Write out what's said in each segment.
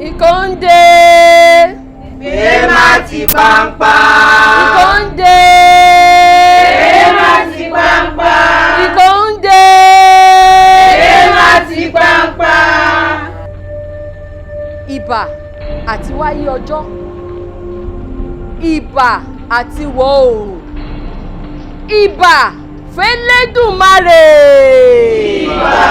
Ìkóńdé. Gbé má ti pàǹpà. Ìkóńdé. Gbé má ti pàǹpà. Ìkóńdé. Gbé má ti pàǹpà. Ìbà àti wáyé ọjọ́. Ìbà àti wọ̀ oòrùn. Ìbà f'Ẹlẹ́dùmarè. Ìbà.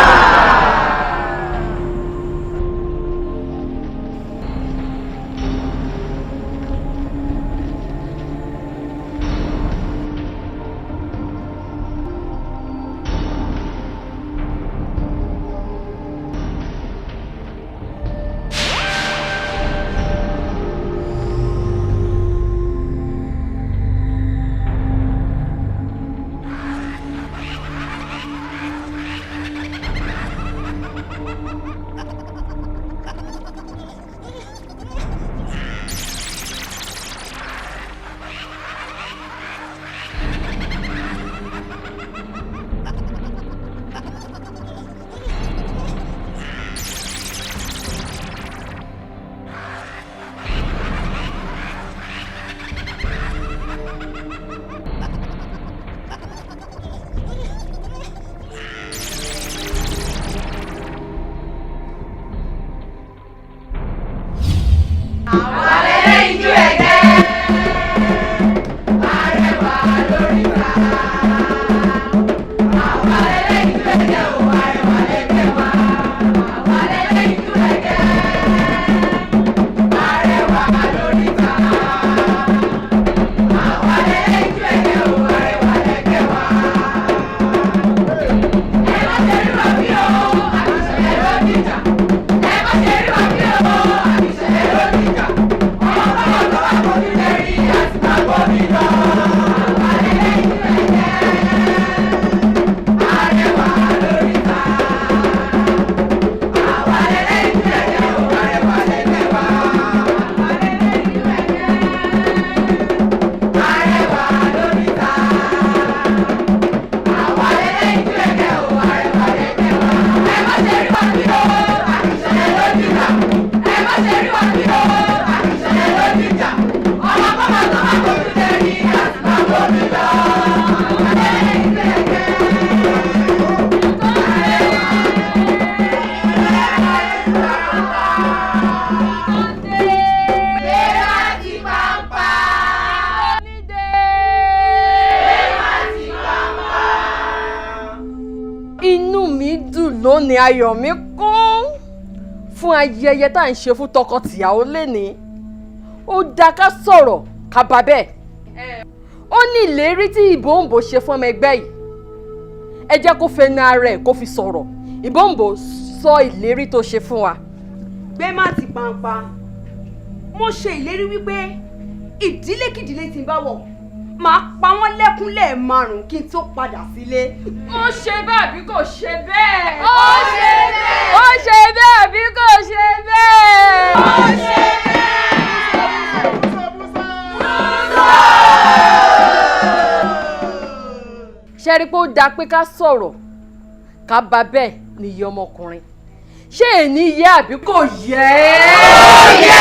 Lónìí ayọ̀ mi kún fún ayẹyẹ tá à ń ṣe fún tọkọ-tìyàwó lénìí. Ó dáa ká sọ̀rọ̀ ká bá bẹ́ẹ̀. Ó ní ìlérí tí Ìbòǹbò ṣe fún ọmọ ẹgbẹ́ yìí. Ẹ jẹ́ kó fẹnu ara ẹ̀ kó fi sọ̀rọ̀. Ìbòǹbò sọ ìlérí tó ṣe fún wa. Gbé má ti pàǹpà. Mo ṣe ìlérí wípé ìdílé kìdílé tí ń bá wọ̀ máa pa wọ́n lẹ́kún lẹ́ẹ̀márùn-ún kí n tó padà sílé. Ó ṣe bẹ́ẹ̀ àbí kò ṣe bẹ́ẹ̀? Ó ṣe bẹ́ẹ̀. Ó ṣe bẹ́ẹ̀ àbí kò ṣe bẹ́ẹ̀? Ó ṣe bẹ́ẹ̀. Ṣé rí pé ó dáa pé ká sọ̀rọ̀ ká bá bẹ́ẹ̀ níyì ọmọkùnrin? Ṣé èní yẹ àbí kò yẹ? Ó yẹ.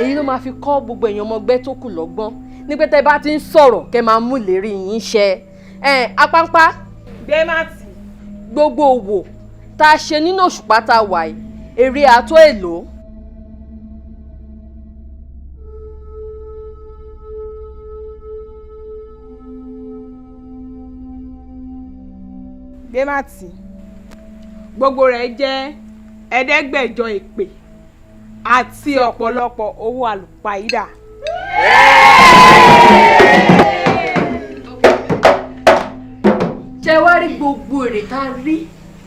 Èyí ló máa fi kọ́ gbogbo èèyàn ọmọ ẹgbẹ́ tó kù lọ́gbọ́n ní pé tẹ́ bá ti ń sọ̀rọ̀ kẹ́ máa mú ìlérí yín ṣẹ. Apáńpá. Gbé má ti. gbogbo òwò tá a ṣe nínú òṣùpá tá a wà yìí èrè àtó èlò. Gbémàtì gbogbo rẹ̀ jẹ́ ẹ̀ẹ́dẹ́gbẹ̀jọ èpè àti ọ̀pọ̀lọpọ̀ owó àlùpàídà. Ṣé wá rí gbogbo èrè tá a rí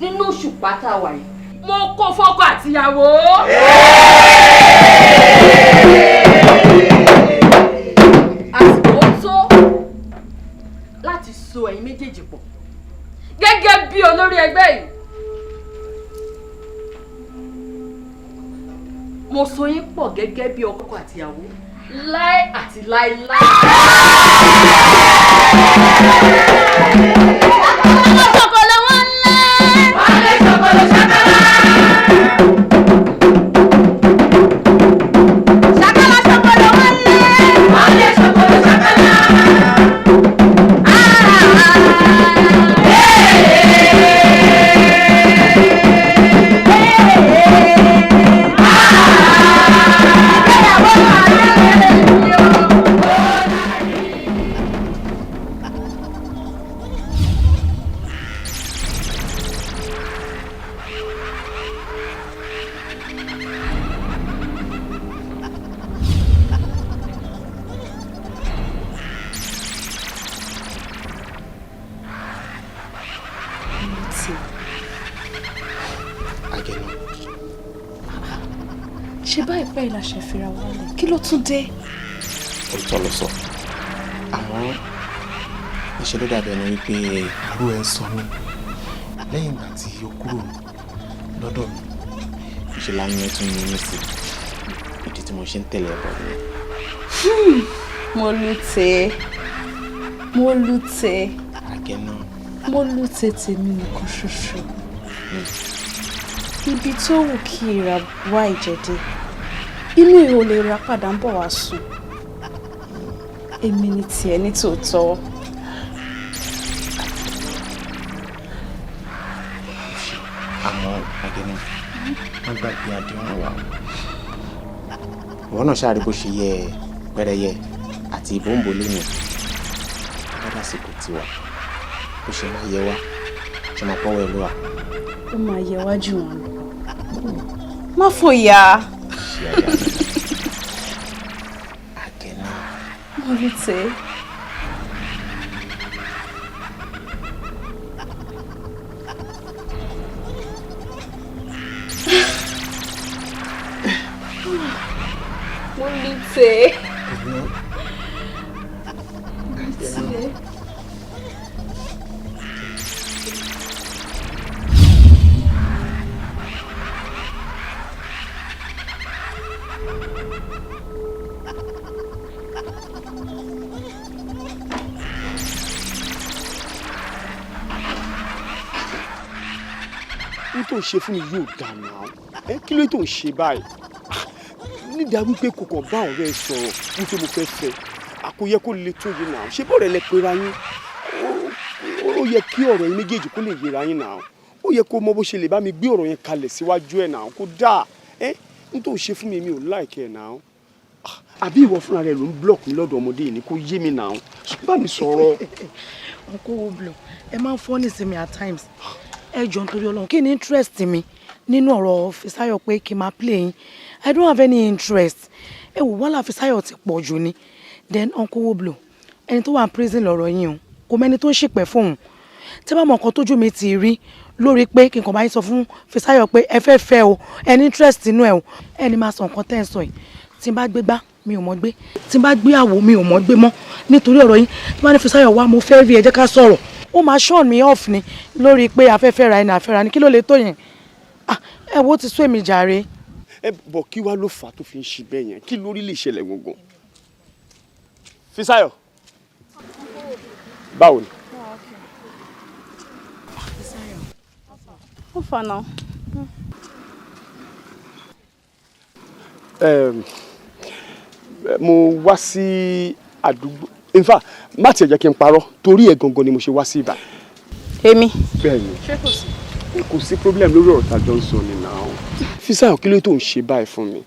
nínú òṣùpá tá a wà yìí mo kó fọ́kọ àtìyàwó. Àsìkò tó láti so ẹ̀yin méjèèjì pọ̀ gẹ́gẹ́ bí olórí ẹgbẹ́ yìí. Mo so yín pọ̀ gẹ́gẹ́ bí ọkọ àtìyàwó láé àti láéláé. Ṣọ̀kọ̀lọ̀ wọn lé. Wọ́n lé ṣọ̀kọ̀lọ̀ ṣàkàlà. Ṣàkàlà ṣọ̀kọ̀lọ̀ wọn lé. Wọ́n lé ṣọ̀kọ̀lọ̀ ṣàkàlà. ṣe báyìí pẹ́ ìlàṣẹ fira wálé kí ló tún dé. òótọ́ ló sọ àmọ́ níṣẹ́ ló dàbí ẹni wípé àrò ẹ̀ ń sọ mí lẹ́yìn ìgbà tí ó kúrò lọ́dọ̀ mi ìṣẹ̀lẹ̀ ayé ẹ̀ tún ní mí sí ìdí tí mo ṣe ń tẹ̀lé ẹ̀bọ̀ mi. mo lùtẹ̀ àgẹ̀ náà. mo lùtẹ̀ tèmi nìkan ṣoṣo ibi tó wù kí ìrà wá ìjẹ̀dẹ̀ inú ìhò lè ra padà ń bọ̀ wá sùn èmi ni tiẹ̀ ní tòótọ́. àmọ́ àgẹ̀nà wọ́n gbàgbé àdéhùn wa ìwọ náà ṣáà rí bó ṣe yẹ pẹ́rẹyẹ àti ìbòǹbò lónìí lọ́dà síkò tiwa bó ṣe máa yẹ wá ṣe máa pọ́wọ́ ẹ ló wà. ó máa yẹ wájú wọn lọ má fòyà. àgẹ̀nà. mo lùtẹ̀. mo lùtẹ̀. tó ń ṣe fún mi yóò dà náà kí ló tó ń ṣe báyìí nídàá wípé kò kàn bá ọ̀rẹ́ ẹ sọ̀rọ̀ wípé mo fẹ́ fẹ́ àkóyẹ kó lè tó yìí náà ṣé bọ́ọ̀rẹ́ lẹ pera yín ó yẹ kí ọ̀rọ̀ yín méjèèjì kó lè yẹra yín náà ó yẹ kó mọ bó ṣe lè bá mi gbé ọ̀rọ̀ yẹn kalẹ̀ síwájú ẹ̀ náà kó dáa ní tó ń ṣe fún mi mi ò láìkẹ́ ẹ̀ náà àbí ìwọ fúnra rẹ ló ń block mi lọ́dọ̀ ọmọdé yìí ni kó yé mi náà bá mi sọ̀rọ̀. ọkọ wo block ẹ máa ń fọ́ ní sinmi at times ẹ jọ nítorí Ọlọ́run kí ni interest mi nínú ọ̀rọ̀ Fisáyọ̀ pé kí n máa play yín I don't have any interest ẹ wò wọ́n là Fisáyọ̀ ti pọ̀ jù ni then uncle Woblo ẹni tó wà ní prison lọ́rọ̀ yín o kò mẹ́ni tó ń ṣìpẹ̀ fóun tí bá mọ nǹkan tójú mi ti rí lórí pé kí n kàn bá yín sọ fún Fisáyọ̀ pé ẹ fẹ́ fẹ́ o ẹni interest inú ẹ o ẹni máa sọ nǹkan tẹ́ ẹ sọ yìí tí n bá gbé gbá mi ò mọ̀ gbé tí n bá gbé àwo mi ò mọ̀ gbé mọ́ nítorí ọ̀rọ̀ yín tí bá ní Fisáyọ̀ wá mo fẹ́ rí ẹ jẹ́ ká sọ̀rọ̀ ó máa ṣọ́ọ̀n mi off ni lórí pé afẹ́fẹ́ ra ẹni àfẹ́ra ni kí ló lè tó yẹn ẹ wo ti sún èmi jàre. ẹ bọ̀ kí wá ló fà á tó fi ń ṣe bẹ́ẹ̀ yẹn kí lórí lè ṣẹlẹ̀ gbọ̀ngàn. Fisáyọ̀ báwo ni. ó fà náà. mo wá sí àdúgbò in fact má tiẹ̀ jẹ́ kí n parọ́ torí ẹ̀ gangan ni mo ṣe wá sí ibà. Èmi. Bẹ́ẹ̀ni. Ṣé kò sí? Kò sí problem lórí ọ̀rọ̀ tá a jọ ń sọ ni now. Fisáyọ̀ kí ló tó ń ṣe báyìí fún mi?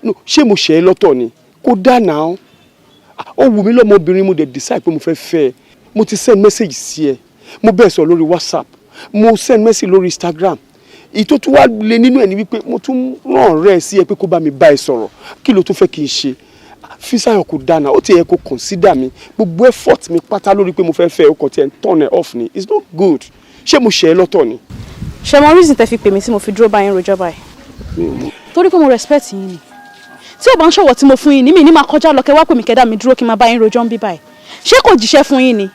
No, ṣé mo ṣe é lọ́tọ̀ ni? Kò dá now. Ó wù mí lọ́mọbìnrin mo dẹ̀ decide pé mo fẹ́ fẹ́ ẹ. Mo ti send message sí ẹ. Mo bẹ́ẹ̀ sọ lórí WhatsApp. Mo send message lórí Instagram. Ìtò tún wá lé nínú ẹ̀ ní wípé mo tún rán ọ̀rẹ́ ẹ sí ẹ pé kó bá mi bá ẹ sọ̀rọ̀. Kí ló tún fẹ́ kí n ṣe? Fisáyọ̀ kò dáná, ó ti yẹ kó consider mi. Gbogbo effort mi pátá lórí pé mo fẹ́ fẹ́ ọkọ̀ tí ẹ̀ ń turn ẹ off ni. It's not good. Ṣé mo ṣe é lọ́tọ̀ ni? Ṣé mo reason tẹ́ fi pè mí tí mo fi dúró báyìí rojọ́ báyìí? Torí pé mo respect yín ni. Tí ò bá ń ṣọ̀wọ̀ tí mo fún yín ní mi ní máa kọjá lọ kẹ́ wá pè mí kẹ́dá mi dúró kí n máa bá yín rojọ́ ń bí báyìí. Ṣé kò jíṣẹ́ fún yín ni?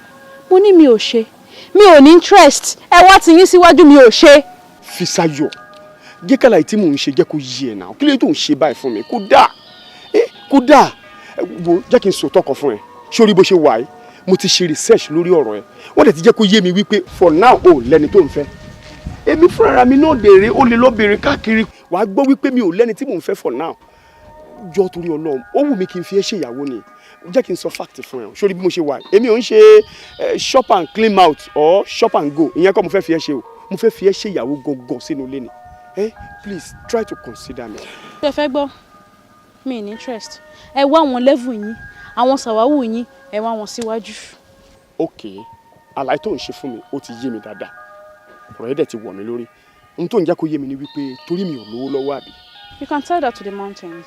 Mo ní mi ò ṣe. Mi ò ní interest. Ẹ wá ti yín síwájú mi ò ṣe. Fisáyọ̀, jẹ́ ká láì tí mò ń ṣe jẹ́ kó yí ẹ̀ náà. Kí ló tó ń ṣe báyìí fún mi? Kò dáa. Kò dáa. Wo jẹ́ kí n sọ tọkọ fún ẹ. Sórí bó ṣe wà yìí, mo ti ṣe research lórí ọ̀rọ̀ ẹ. Wọ́n dẹ̀ ti jẹ́ kó yé mi wípé for now ò lẹ́ni tó ń fẹ́. Èmi fúnra mi náà dèrè ó lè lọ bèrè káàkiri. Wàá gbọ́ wípé mi ò lẹ́ni tí mò ń fẹ́ for now. Jọ torí Ọlọ́run, ó wù mí kí n fi ẹ́ ṣe ìyàwó ni. Jẹ́ kí n sọ fact fún ẹ. Sórí bí mo ṣe wà yìí, èmi ò ń ṣe shop and clean mouth or shop and go. Ìyẹn kọ́ mo fẹ́ fi ẹ́ ṣe o. Mo fẹ́ fi ẹ́ ṣe ìyàwó gangan sínú ilé ni. Please try to consider me. Ṣé ẹ fẹ́ gbọ́? Mi ní interest. Ẹ wá àwọn level yín, àwọn sàwáwù yín, ẹ wá wọn síwájú. Okay, àlàyé tó ń ṣe fún mi ó ti yé mi dáadáa. Ọ̀rọ̀ yẹn dẹ̀ ti wọ̀ mí lórí. Ohun tó ń jẹ́ kó yé mi ni wípé torí mi ò lówó lọ́wọ́ àbí. You can tell that to the mountains.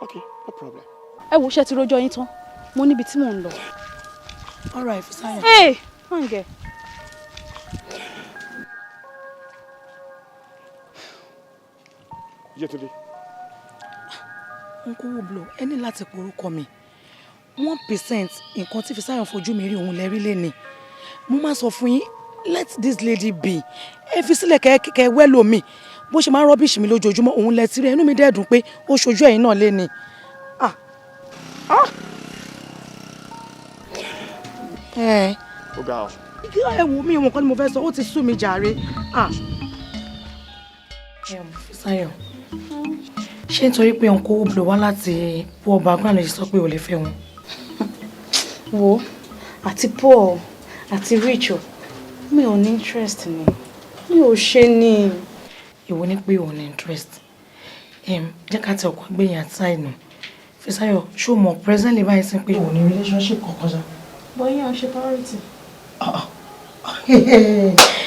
Okay, no problem. Ẹ wo ṣe ti rojọ́ yín tán. Mo níbi tí mò ń lọ. All right, Fisáyọ̀. Hey, hàngẹ̀. Yétúndé. N kò wò blow ẹ ní láti porúkọ mi 1% nǹkan tí Fisáyọ̀ fojú mi rí òun lẹ́rí lẹ́ni mo máa sọ fún yín let this lady be ẹ fi sílẹ̀ kẹ́ wẹ́lò mi bó ṣe máa ń rọ́bìṣì mi lójoojúmọ́ òun lẹ tirẹ̀ inú mi dẹ́dùn pé ó ṣojú ẹ̀yin náà lẹ́ni. Ó ga ọ. ẹ wo mi ìwọ̀n kan ni mo fẹ́ sọ ó ti sú mi jàre. Fisáyọ̀ ṣé nítorí pé òun kó blow wá láti poor background lè sọ pé ò lè fẹ́ wọn. Wo àti poor àti rich o mi ò ní interest ni mi ò ṣe ni. Ìwọ ní pé òun ní interest jẹ́ ká tẹ ọkọ̀ gbẹ̀yìn àti àìnà Fisáyọ̀ ṣó mọ̀ presently báyìí sí pé òun ní relationship kankan ṣá. bọ́yá ń ṣe priority.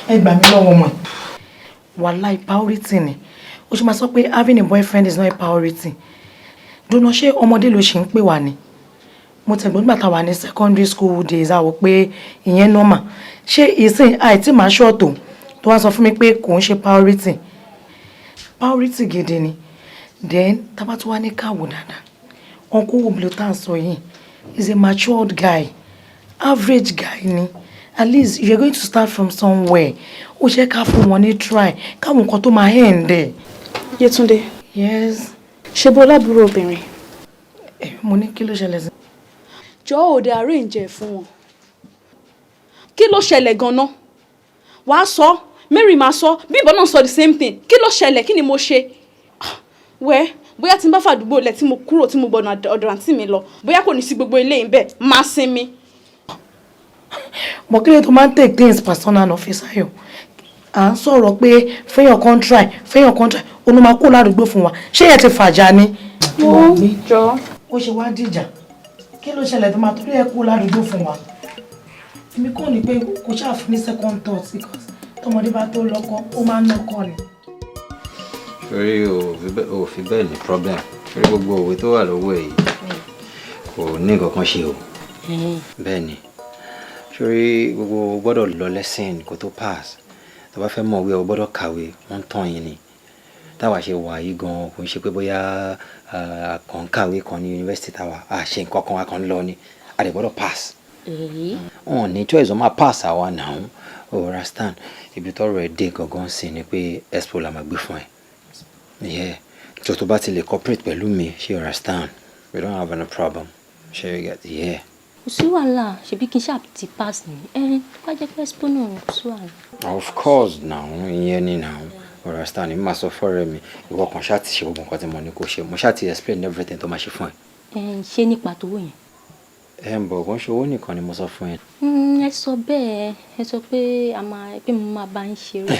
Ẹ gbà mí lọ́wọ́ mọ̀ wàláì priority ni ó ṣe máa sọ pé having a boyfriend is not a priority. Dúnà ṣé ọmọdé ló ṣe ń pè wá ni mo tẹ̀gbọ́n nígbà tá a wà ní secondary school days àwọ̀ pé ìyẹn normal ṣé ìsìn àìtí màá ṣọ́ọ̀tò tó wá sọ fún mi pé kò ń ṣe priority gidi ni then tábà tó wá ní káwò dáadáa uncle woblo tá à ń sọ yìí is a matured guy average guy ni at least you are going to start from somewhere ó ṣe ká fún wọn ní try káwọn nǹkan tó máa end ẹ̀. Yétúndé. Yes. Ṣé bó lábúrò obìnrin? Mo ní kí ló ṣẹlẹ̀ sí. Jọ̀ọ́ òde arrange ẹ̀ fún wọn. Kí ló ṣẹlẹ̀ gan-an? Wàá sọ, Mary máa sọ, Bímbọ́ náà sọ the same thing. Kí ló ṣẹlẹ̀? Kí ni mo ṣe? Wẹ́ bóyá tí n bá fàdúgbò lẹ̀ tí mo kúrò tí mo gbọ̀nà ọ̀dọ̀ àǹtí mi lọ bóyá kò ní sí gbogbo ilé yìí bẹ́ẹ̀ máa sinmi. Mo kí ló tó máa ń take things personal náà Fisáyọ̀ à ń sọ̀rọ̀ pé fẹ́yàn contract ó ló máa kó ládùúgbò fún wa ṣé ẹ ti fàjà ni. Mo jọ. Ó ṣe wá dìjà kí ló ṣẹlẹ̀ tó máa tó lè kó ládùúgbò fún wa. Èmi kò ní pé kò ṣáà fún ní second thought because tọmọdé bá tó lọ́kọ ó máa ń nọkọ ni. Torí o fi bẹ́ẹ̀ ní problem torí gbogbo òwe tó wà lọ́wọ́ ẹ̀ yìí kò ní nǹkan kan ṣe o. Bẹ́ẹ̀ ni torí gbogbo gbọ́dọ̀ lọ lẹ́sìn kó tó pass tó bá fẹ́ mọ̀ wí o gbọ́dọ̀ kàwé wọ́n tàn yín ni táwa ṣe wà yìí gan kò ń ṣe pé bóyá kàn kàwé kan ní yunifásitì táwa ṣe nǹkan kan wa kan lọ ni a lè gbọ́dọ̀ pass. Wọ́n ní choice wọ́n máa pass àwa náà o understand ibi tọ́rọ̀ ẹ̀ dé gangan sí ni pé expo la máa gbé fún ẹ. Yeah, tó bá ti lè cooperate pẹ̀lú mi ṣe understand we don't have any problem ṣe you get yeah. Kò sí wàhálà ṣebí kí n ṣáà ti pass ni tó bá jẹ́ pé expo náà kò sí wàhálà. Of course now ìyẹn ni now understand mi máa sọ fọ́rẹ́ mi ìwọ kan ṣáà ti ṣe gbogbo nǹkan tí mo ní kó ṣe mo ṣáà ti explain everything tó máa ṣe fún ẹ. Ṣé nípa tówó yẹn. ẹ ń bọ̀ kó ń ṣe owó nìkan ni mo sọ fún ẹ. ẹ sọ bẹ́ẹ̀ ẹ sọ pé mo máa bá ń ṣeré.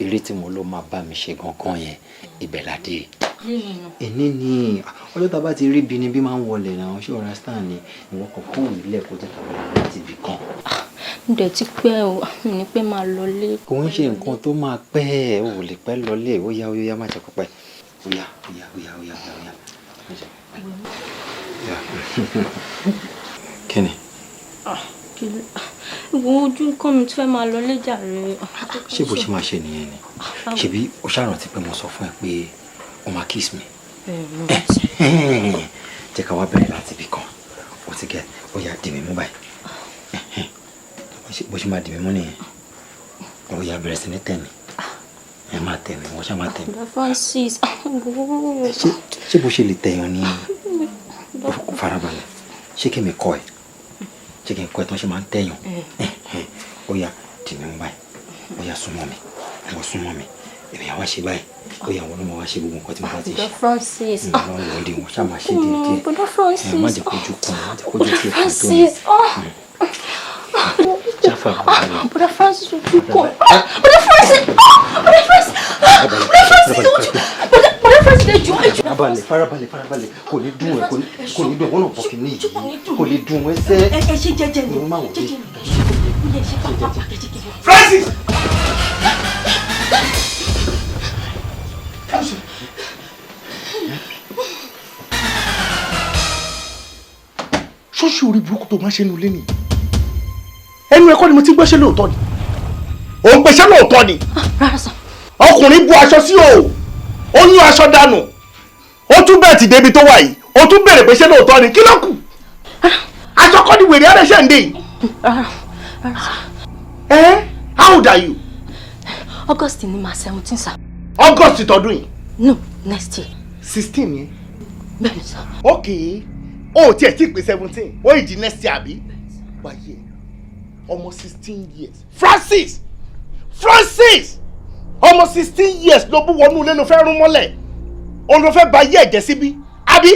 eré tí mo ló máa bá mi ṣe gangan yẹn ibẹ̀ ládé. èní ni ọjọ́ tá a bá ti rí ibi ni bí máa ń wọlé náà ṣé ọ̀rá star ni ìwọ kan kó ilé ẹ̀kọ́ tó tàbí láti ibì kan. mo dẹ̀ ti pẹ́ o ní pẹ́ máa lọlé. kò ń ṣe nǹkan tó máa pẹ́ ẹ̀ ò lè pẹ́ lọlé ó yá má jẹ́ kó pẹ́ ó yá. kí ni. ìwọ ojú kọ́ mi tí fẹ́ máa lọ léjà rẹ. ṣé bó ṣe máa ṣe nìyẹn ni ṣebí o ṣàrántí pé mo sọ fún ẹ pé o máa kiss mi. jẹ́ ká wá bẹ̀rẹ̀ láti ibì kan o ti gẹ̀ ó yá dì mí mú báyìí bó ṣe máa dì mí mú nìyẹn ó yá bẹ̀rẹ̀ sí ní tẹ̀ mí ẹ máa tẹ̀ mí wọ́n ṣá máa tẹ̀ mí. Francis. ṣé bó ṣe lè tẹ̀yàn ní farabalẹ̀ ṣé kí mi kọ́ ẹ ṣé kí n kọ́ ẹ tán ṣe máa ń tẹ̀yàn ó yá dì mí mú báyìí ó yá súnmọ́ mi wọ́n súnmọ́ mi èmi àwa ṣe báyìí ó yá wọn ló máa wá ṣe gbogbo nǹkan tí mo bá ti ṣe. Francis. ìwọ lọ́ọ̀dì wọn ṣá máa ṣe díẹ̀ díẹ̀ Francis. má jẹ́ kójú kún má jẹ́ kójú kún Francis. jáfà bàbá Brother Francis ojú kọ. Brother Francis. Brother Francis. Brother Francis ojú. Brother Francis lè jọ. farabalẹ̀ kò ní dùn ẹ kò ní dùn ẹ wọn náà bọ̀ kí ní yìí kò ní dùn ẹ sẹ́. ẹ ṣe jẹ́jẹ́ ni. ìwọ máa wò ó. Francis. ṣọ́ọ̀ṣì orí burúkú tó máa ṣe nulẹ̀ nìyí ẹnu ẹ̀kọ́ ni mo ti gbéṣẹ́ lóòótọ́ ni òun gbéṣẹ́ lóòótọ́ ni ọkùnrin bu aṣọ sí o ó yún aṣọ dànù ó tún bẹ́ẹ̀ ti débi tó wà yìí ó tún bẹ̀rẹ̀ gbéṣẹ́ lóòótọ́ ni kí ló kù aṣọ kọ́ ni wèrè ẹ̀rẹ́ṣẹ̀ ń dé yìí. How old are you? August ni ma 17 sir. August tọdún yìí. No, next year. 16 yẹn. Bẹ́ẹ̀ni sir. Okay o tiẹ̀ tí pé 17 ó yìí di next year àbí wáyé ọmọ 16 years Francis ọmọ 16 years ló bú wọnú ilé ló fẹ́ rún mọ́lẹ̀ òun ló fẹ́ ba ayé ẹ̀jẹ̀ síbí àbí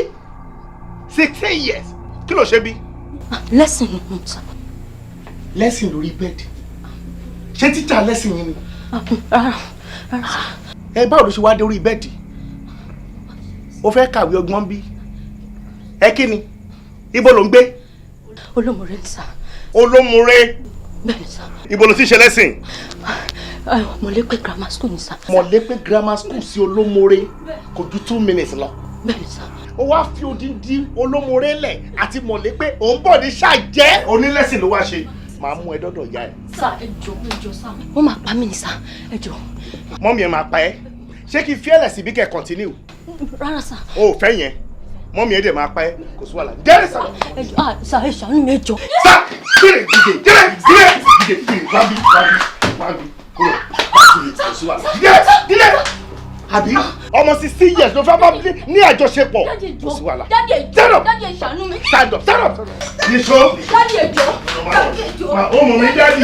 16 years kí ló ṣe bí. Lesson ni mo sọ. Lesson lórí bẹ́ẹ̀dì ṣé títà lesson yín ni. ẹ báwo ló ṣe wá dé orí bẹ́ẹ̀dì o fẹ́ kàwé ọgbọ́n bí ẹ kí ni ibo ló ń gbé. Olómùrè ni sà. Olómùrè. Bẹ́ẹ̀ni sà. Ibo ló ti ṣe lẹ́sìn. Mọ̀lẹ́pẹ̀ grammar school ni sà. Mọ̀lẹ́pẹ̀ grammar school sí Olómùrè kò ju 2 minutes lọ. Bẹ́ẹ̀ni sà. ó wá fi odindi Olómùrè lẹ̀ àti Mọ̀lẹ́pẹ̀ òun bọ̀ ní ṣàjẹ́ onílẹ̀sìn ló wá ṣe máa mú ẹ dọ́dọ̀ ìyá ẹ. Sà ẹ jọ̀ọ́ sà. Wọ́n máa pa mí ni sà ẹ jọ̀ọ́. Mọ́mí ẹ máa pa ẹ́ ṣé kí fiẹ́lẹ̀ sí bí kẹ́ continue. Rárá sà. o ò fẹ́ yẹn mọ́mí ẹ dẹ̀ máa pa ẹ́ kò sí wàhálà jẹ́rìí sà. Sà ẹ ṣàánú mi ẹ jọ̀ọ́. Sà dìde wábí kúrò kò sí wàhálà dìde àbí ọmọ 16 years ló fẹ́ bá ní àjọṣepọ̀ kò sí wàhálà. Dádì ẹ ṣàánú mi. stand up nìṣó. Dádì ẹ jọ̀ọ́. ó mọ̀ mí dádì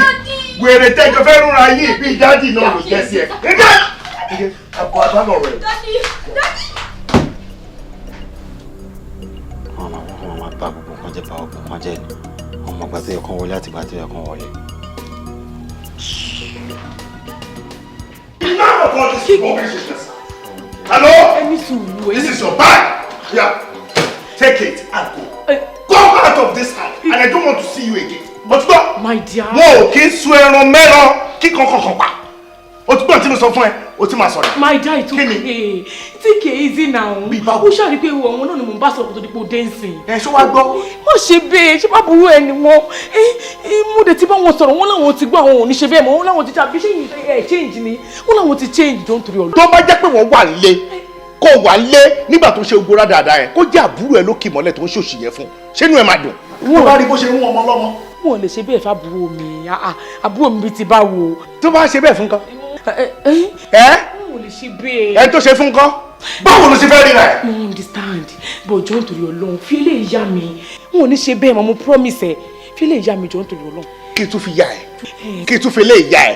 wèrè tẹ́jọ fẹ́ rúnra yìí bí dádì náà ló jẹ́ sí ẹ. ẹ àpò àbálọ̀ rẹ̀. wọ́n máa bá gbogbo kan jẹ́ bá ọgbọ̀n kan jẹ́ ni ọmọ ìgbà tó yẹ kán wọlé àti ìgbà tó yẹ kán wọlé. Enough of all this rubbish. Hello? This is your bag. Yeah. Take it and go. Go out of this house and I don't want to see you again. But go. My dear. Whoa, kí sun ẹran mẹ́ran kí kankan pa. O ti gbọ́n tí mo sọ fún ẹ, o ti máa sọ̀rọ̀. My dear, it's okay. Take it easy now. Bí báwo? Ó ṣàrí pé òun náà ni mò ń bá sọ̀rọ̀ tó dípò dancing. Ẹ ṣó wá gbọ́. Má ṣe bẹ́ẹ̀, ṣé má burú ẹni wọn. Mo dẹ̀ ti bá wọn sọ̀rọ̀, wọ́n láwọn ti gbọ́ àwọn ò ní ṣe bẹ́ẹ̀ mọ́, wọ́n láwọn ti tàbí ṣé change ni, wọ́n láwọn ti change tó ń torí ọ̀lọ́. Tó bá jẹ́ pé wọ́n wà lé, kó wà lé nígbà tó ṣe gbóra dáadáa yẹn, kó jẹ́ àbúrò ẹ ló kì mọ́lẹ̀ tó ń ṣòṣì yẹn fún. Ṣé inú ẹ máa dùn? Wọ́n bá rí bó ṣe ń wọ́n ọmọ lọ́mọ. Wọ́n lè ṣe bẹ́ẹ̀ fábúrò mi, àbúrò mi bí ti bá wo. Tó bá ṣe bẹ́ẹ̀ fún kan. Wọ́n lè ṣe bẹ́ẹ̀. Ẹ tó ṣe fún kan. Báwo ló ṣe fẹ́ rí rẹ̀? Mo understand, but jọ̀ọ́ nítorí Ọlọ́run fi lè yá mi. Wọn ò ní ṣe bẹ́ẹ̀ mọ́, mo promise ẹ. Fi lè yá mi jọ̀ọ́ nítorí Ọlọ́run. Kí n tún fi yá ẹ. Kí n tún fi lè yá ẹ.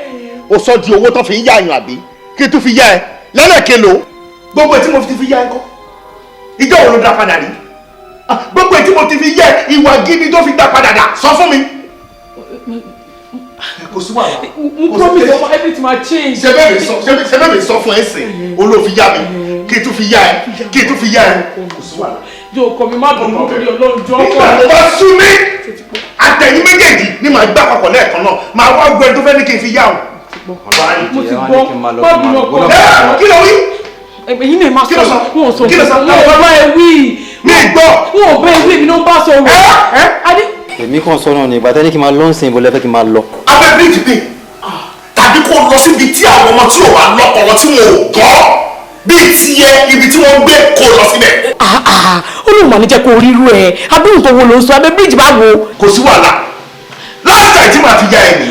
O sọ di owó tán fi ń yáàyàn àbí? Kí n tún fi yá ẹ. Lẹ́lẹ̀kelo. Gbogbo ẹ̀ tí mo fi yá ẹ kọ́. Ìjọ́ wo ló dá padà rí? gbogbo ètí mo ti fi yẹ ìwà gidi tó fi dá padà dà sọ fún mi. kò sí wàhálà. mo promise ọmọ everything ma change. ṣebí mi sọ fún ẹ sìn olóòfin yá mi kí n tún fi yá ẹ kò sí wàhálà. jọ ọkọ mi má bọ̀ mọ́ lórí ọlọ́run jọ ọkọ. nígbà tó bá sú mi àtẹ̀yìn méjèèjì ni màá gbà papọ̀ lẹ́ẹ̀kan náà màá wá gbọ́ ẹ tó fẹ́ ní kí n fi yá o. mo ti gbọ́ bọ́ọ̀lù ọkọ. kí ló wí. èyí ni màá sọ wọn ò sọ kí ló sọ wọn bá ẹ wí. mi gbọ́. wọn ò bẹ ìwé mi ló ń bá sọ wọ. èmi kàn sọ náà ní ìgbà tẹ́ni kí n máa lọ sí ibo lẹ́fẹ̀ẹ́ kí n máa lọ. abẹ́ bíríìjì ni tàbí kó lọ síbi tí àwọn ọmọ tí ò wá lọ́pọ̀lọ́ tí wọn ò gbọ́ bíi tiẹ̀ ibi tí wọ́n gbé kó lọ síbẹ̀. ó lóun mà ní jẹ́ kó rírú ẹ̀ abúlé tó wo ló ń sọ abẹ́ bíríìjì bá wo. kò sí wàhálà láti àìtí màá fi ya ẹ̀mí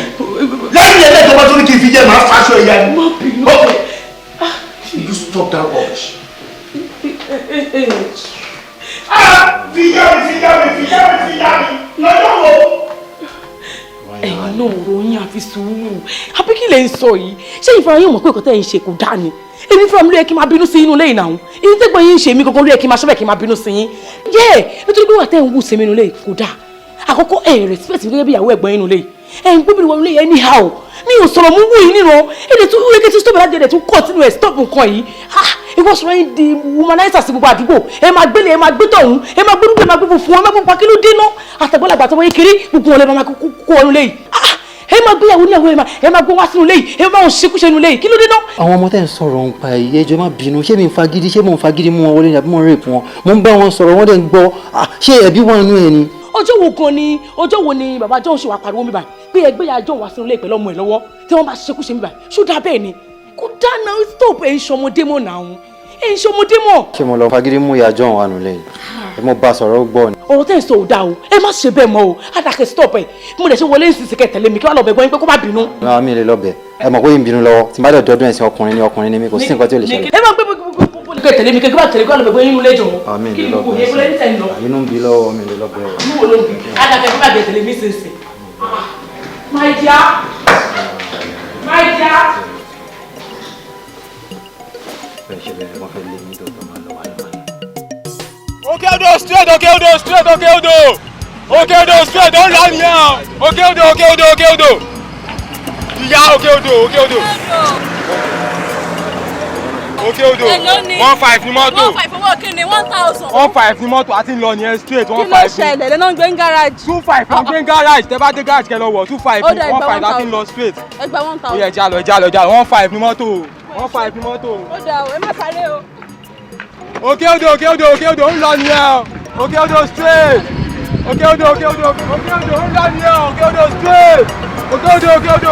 lẹ́yìn ẹlẹ́jọ́ bá tó ní kí n fi jẹ́ màá fàṣọ ẹ̀yà ni. You stop that rubbish. fi yá mi lọ́jọ́ wo. ẹ̀yin náà ròyìn àfi sùúrù àbí kí lè ń sọ yìí ṣé ìfara yóò mọ̀ pé ìkọ́tẹ́ yìí ń ṣe kò dáa ni èmi fúnra mi ló yẹ kí n máa bínú sí inú lẹ́yìn náà èyí tẹ́gbọ̀n yìí ń ṣe mí gangan ló yẹ kí n máa ṣọ́bẹ̀ kí n máa bínú sí yín nítorí pé wà tẹ́ ń wù sí mi inú lẹ́yìn kò dáa àkọ́kọ́ respect mi gẹ́gẹ́ bí ìyàwó ẹ̀gbọ́n inú lẹ́yìn ń gbé mi wọnú lẹ́yìn anyhow mi ò sọ̀rọ̀ mú wù yín níran èdè tó wúlé kí tí stop láti ẹ̀dẹ̀ tó continue ẹ̀ stop nǹkan yìí ìwọ sọ̀rọ̀ yín di womanizer sí gbogbo àdúgbò ẹ máa gbélé ẹ máa gbé tọ̀hún ẹ máa gbódúgbò ẹ máa gbé fún ẹ máa gbé pa kí ló dé náà àtàgbọ́lagbà tó wọ́n kiri gbogbo wọn lè máa kó wọnú lẹ́yìn ẹ máa gbéyàwó níyàwó ẹ máa gbé wá sínú lẹ́yìn ẹ máa ń ṣekúṣe nínú lẹ́yìn kí ló dé náà. àwọn ọmọ tẹ́ ń sọ̀rọ̀ ń pa ẹ̀yẹ ẹjọ́ má bínú ṣé mi ń fagídí ṣé mo ń fagídí mú wọn wọlé ní àbí mo ń rèé fún wọn mo ń bá wọn sọ̀rọ̀ wọ́n dẹ̀ ń gbọ́ ṣé ẹbí wọn inú ẹ ni. ọjọ́ wo ni bàbá John ṣe wà pariwo mi báyìí pé ẹgbẹ́ ya John wá sínú lẹ́yìn pẹ̀lú ọmọ ẹ̀ lọ́wọ́ tí wọ́n bá ṣekúṣe mi báyìí ṣó dáa bẹ́ẹ̀ ni kò dáná stop ẹ̀ ń ṣọmọdé mọ̀ náà ẹ̀ ń ṣọmọdé mọ̀. ṣé mo lọ fagídí mú ìyá John wà nílẹ̀ yìí ẹ mo bá sọ̀rọ̀ gbọ́ ni. ọ̀rọ̀ tẹ́ ẹ̀ sọ ò dáa o ẹ má ṣe bẹ́ẹ̀ mọ́ o àdàkẹ́ stop ẹ̀ mo lè ṣe wọlé ìsinsìn kẹ́ tẹ̀lé mi kí wàá lọ bẹ̀ gbọ́n yín pé kó má bínú. náà mi lè lọ bẹ̀ ẹ mọ̀ pé yín bínú lọ́wọ́ tí n bá dẹ̀ dọ́dún ẹ̀sìn ọkùnrin ni mi kò sí nǹkan tí ò lè ṣẹlẹ̀. ẹ máa gbé kẹ́ tẹ̀lé mi kẹ́ bá tẹ̀lé kí wàá lọ bẹ̀ gbọ́n yín nílé jọ̀ mi lè lọ bẹ̀ inú ń bí lọ́wọ́ mi lè lọ bẹ̀. àdàkẹ́ bá bẹ̀ tẹ̀lé mi ìsinsìn. My dear. Okay, Odo, straight, don't run here. Okay, Odo. Yeah, okay, Odo. Okay, Odo. 1.5 ní mọ́tò. 1.5 owó kíni 1,000. 1.5 ní mọ́tò àti ń lọ ní straight 1.5. kí ló ṣẹlẹ̀ lẹ́nà ń gbé ń garage. 2.5 ló ń gbé ń garage tẹ́ bá dé garage kẹ́ lọ wọ̀ 2.5 1.5 láti ń lọ straight. ẹgbẹ́ 1,000. ó yẹ jálọ 1.5 ní mọ́tò 1.5 ní mọ́tò. ó dà o ẹ má sáré o. Okay, Odo ń lọ nìyẹn. Okay, Odo straight. Okay, Odo ń lọ nìyẹn. Okay, Odo straight. Okay, Odo.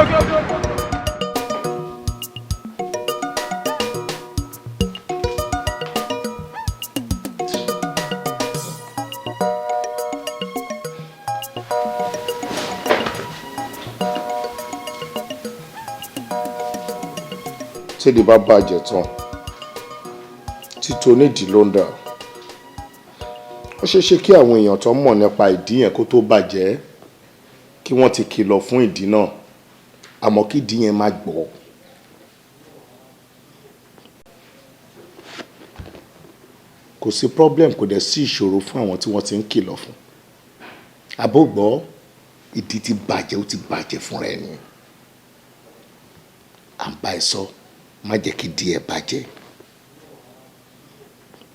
tẹ́lẹ̀ bá bàjẹ́ tán títò nídìí ló ń dà ó ṣeé ṣe kí àwọn èèyàn tó mọ̀ nípa ìdí yẹn kó tó bàjẹ́ kí wọ́n ti kìlọ̀ fún ìdí náà àmọ́ kí ìdí yẹn má gbọ́. kò sí problem kò dẹ̀ sí ìṣòro fún àwọn tí wọ́n ti ń kìlọ̀ fún àbógbọ́ ìdí ti bàjẹ́ ó ti bàjẹ́ fúnra ẹni à ń bá ẹ sọ má jẹ́ kí ìdí ẹ bàjẹ́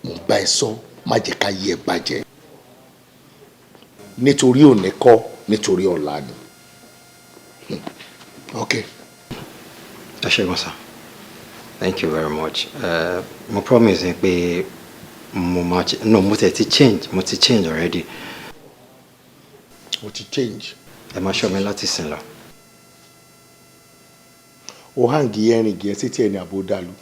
mo bá ẹ sọ má jẹ́ ká yí ẹ bàjẹ́ nítorí òní kọ́ nítorí ọ̀la ni ok. ẹ ṣé gan sir, thank you very much. Mo promise yín pé mo ti change already. o ti change. ẹ máa ṣọ́ mi láti sìn lọ. o hangi ẹrin gẹ̀ títí ẹni àbò dàlú.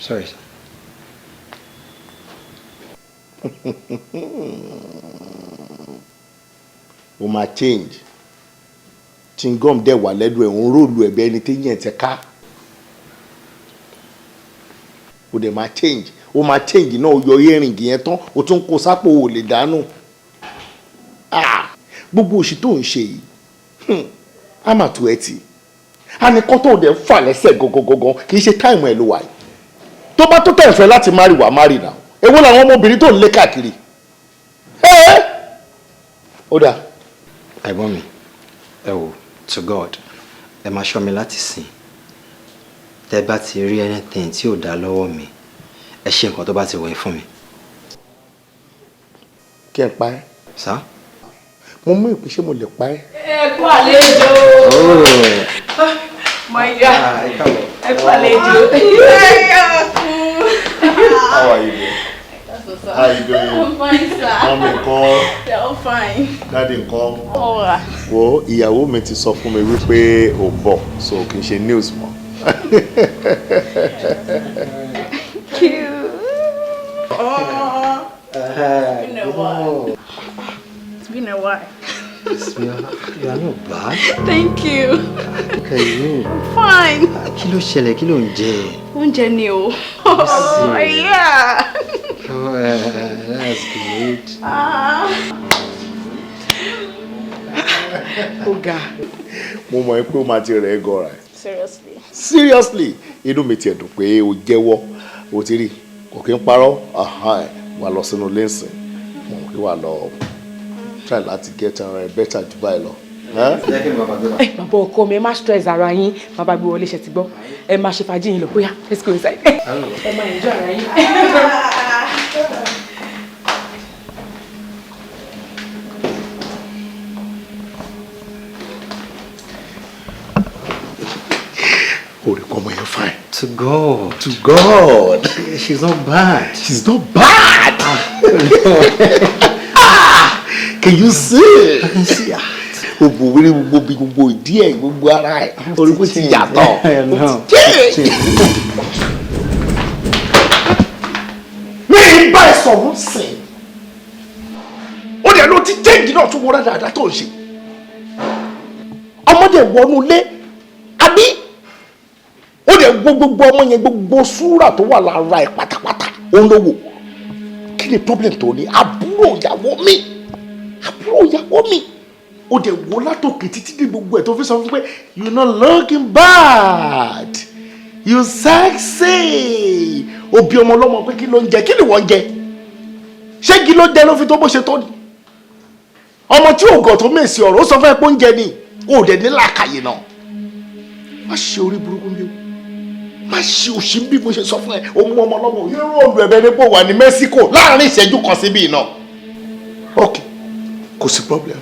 Sorry sir. o máa change chingom dẹ̀ wà lẹ́nu ẹ̀ ń róòlù ẹ̀bẹ̀ ẹni tí yẹn ti ká o dẹ̀ máa change o máa change náà o yọ earring yẹn tán o tún kó sápò o lè dànù gbogbo òṣì tó ń ṣe yìí a máa tu ẹ tì a ní kọ́ tó dẹ̀ fà lẹ́sẹ̀ gangan kì í ṣe táìmù ẹ̀ ló wà yìí tó bá tó tẹ̀ fẹ́ láti má rí wà má rí náà èwo làwọn ọmọbìnrin tó ń lé káàkiri ó dáa. ẹ̀gbọ́n mi ẹ wò to God ẹ máa ṣọ́ mi láti sìn tẹ́ bá ti rí anything tí ò dá lọ́wọ́ mi ẹ ṣe nǹkan tó bá ti wọ̀nyí fún mi. kí ẹ pa ẹ́. sá. mo mú ìpè ṣé mo lè pa ẹ́. ẹ kú àlejò. Maya ẹ kú àlejò. How are you doing? How are you doing? I'm fine, sir. Mommy ńkọ́? They're all fine. Daddy ńkọ́? All right. Wo ìyàwó mi ti sọ fún mi wípé ó bọ̀ so kì í ṣe news mọ́. Cute. It's been a while. You are not bad. Thank you. Look at you. I'm fine. Kí ló ṣẹlẹ̀, kí ló ń jẹ? Oúnjẹ ni o. Oh, yeah. Oh, that's good. Ọ̀gá, mo mọ̀ pé ó máa ti rẹ̀ ẹ́ gọ́ra. Seriously. Seriously, inú mi tiẹ̀ dùn pé o jẹ́wọ́ o ti rí kò kí ń parọ́ wà lọ sínú lẹ́sìn mo kí wà lọ try láti get ara ẹ better jù báyìí lọ. Bàbá ọkọ mi ẹ má stress ara yín bàbá gbé wọlé ṣe ti gbọ́ ẹ má ṣe fàájì yín lọ bóyá let's go inside. Ẹ má enjoy ara yín. Fine. To God. To God. She's not bad. She's not bad. Can you see? I can see her. Gbogbo wíri gbogbo ìdí ẹ̀ gbogbo ara ẹ̀ orí kò ti yàtọ̀. Mi ì bá ẹ sọ̀rọ̀ sìn. Ó dẹ̀ ló ti jẹ́ǹdì náà tún wọ́n dáadáa tó ń ṣe. Ọmọdé wọnú ilé àbí ó dẹ̀ gbogbo ọmọ yẹn gbogbo súrà tó wà lára ẹ̀ pátápátá òun ló wò kí ni problem tó ní àbúrò ìyàwó mi ó dẹ̀ wò látòkè títí dé gbogbo ẹ̀ tó fi sọ fún pé you not looking bad you sexy òbí ọmọ ọlọ́mọ pé kí ló ń jẹ kí ni wọ́n ń jẹ ṣé kí ló jẹ ló fi tó bó ṣe tó ni ọmọ tí ògàn tó mèsì ọ̀rọ̀ ó sọ fún ẹ pé oúnjẹ ni ó dẹ̀ ní làákàyè náà má ṣe orí burúkú mi o má ṣe òṣì bí mo ṣe sọ fún ẹ o mú ọmọ ọlọ́mọ yóò rọ̀lù ẹ̀bẹ̀ nípò wà ní Mexico láàrin ìṣẹ́jú kan síbí iná ok kò sí problem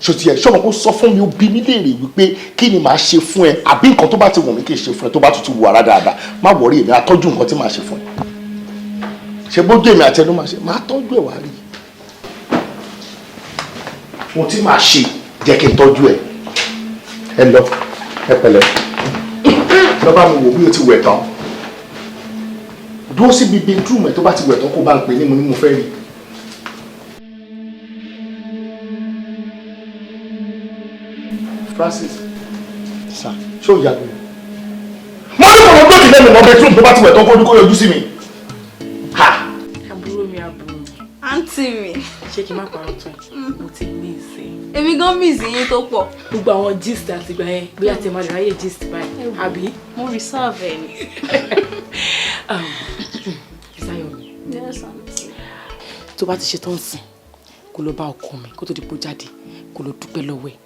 ṣòtì ẹ̀ ṣọ́mọ kó sọ fún mi ó bí mi léèrè wípé kí ni màá ṣe fún ẹ àbí nǹkan tó bá ti wù mí kí n ṣe fún ẹ tó bá tutù wù ara dáadáa má wọrí èmi àtọ́jú nǹkan tí màá ṣe fún ẹ ṣe bójú èmi àtẹnu máa ṣe máa tọ́jú ẹ̀ wá rí ohun tí màá ṣe jẹ́ kí n tọ́jú ẹ ẹ lọ ẹ pẹ̀lẹ́ lọ bá mi wò bí o ti wẹ̀ tán dúró síbi bedroom ẹ tó bá ti wẹ̀ tán kó bá ń pè ní mo fẹ́ rí. Francis sir ṣé o yà mí mo ní kò lọ gbòdì lẹ́nu mọ́ bedroom tó bá ti wẹ̀ tán kó yọjú sí mi. àbúrò mi àǹtí mi. ṣé kí n má parọ́ tán mo ti ní ìsìn. èmi gan miss yín tó pọ̀. gbogbo àwọn gist àti ìgbà yẹn bóyá tí ẹ máa lè ráyè gist báyìí àbí. mo reserve ẹ ni. Ìsáyọ̀mí. Yes, aunty. tó bá ti ṣe tán sìn kó lọ bá ọkọ mi kó tó di pé ó jáde kó lọ dúpẹ́ lọ́wọ́ ẹ̀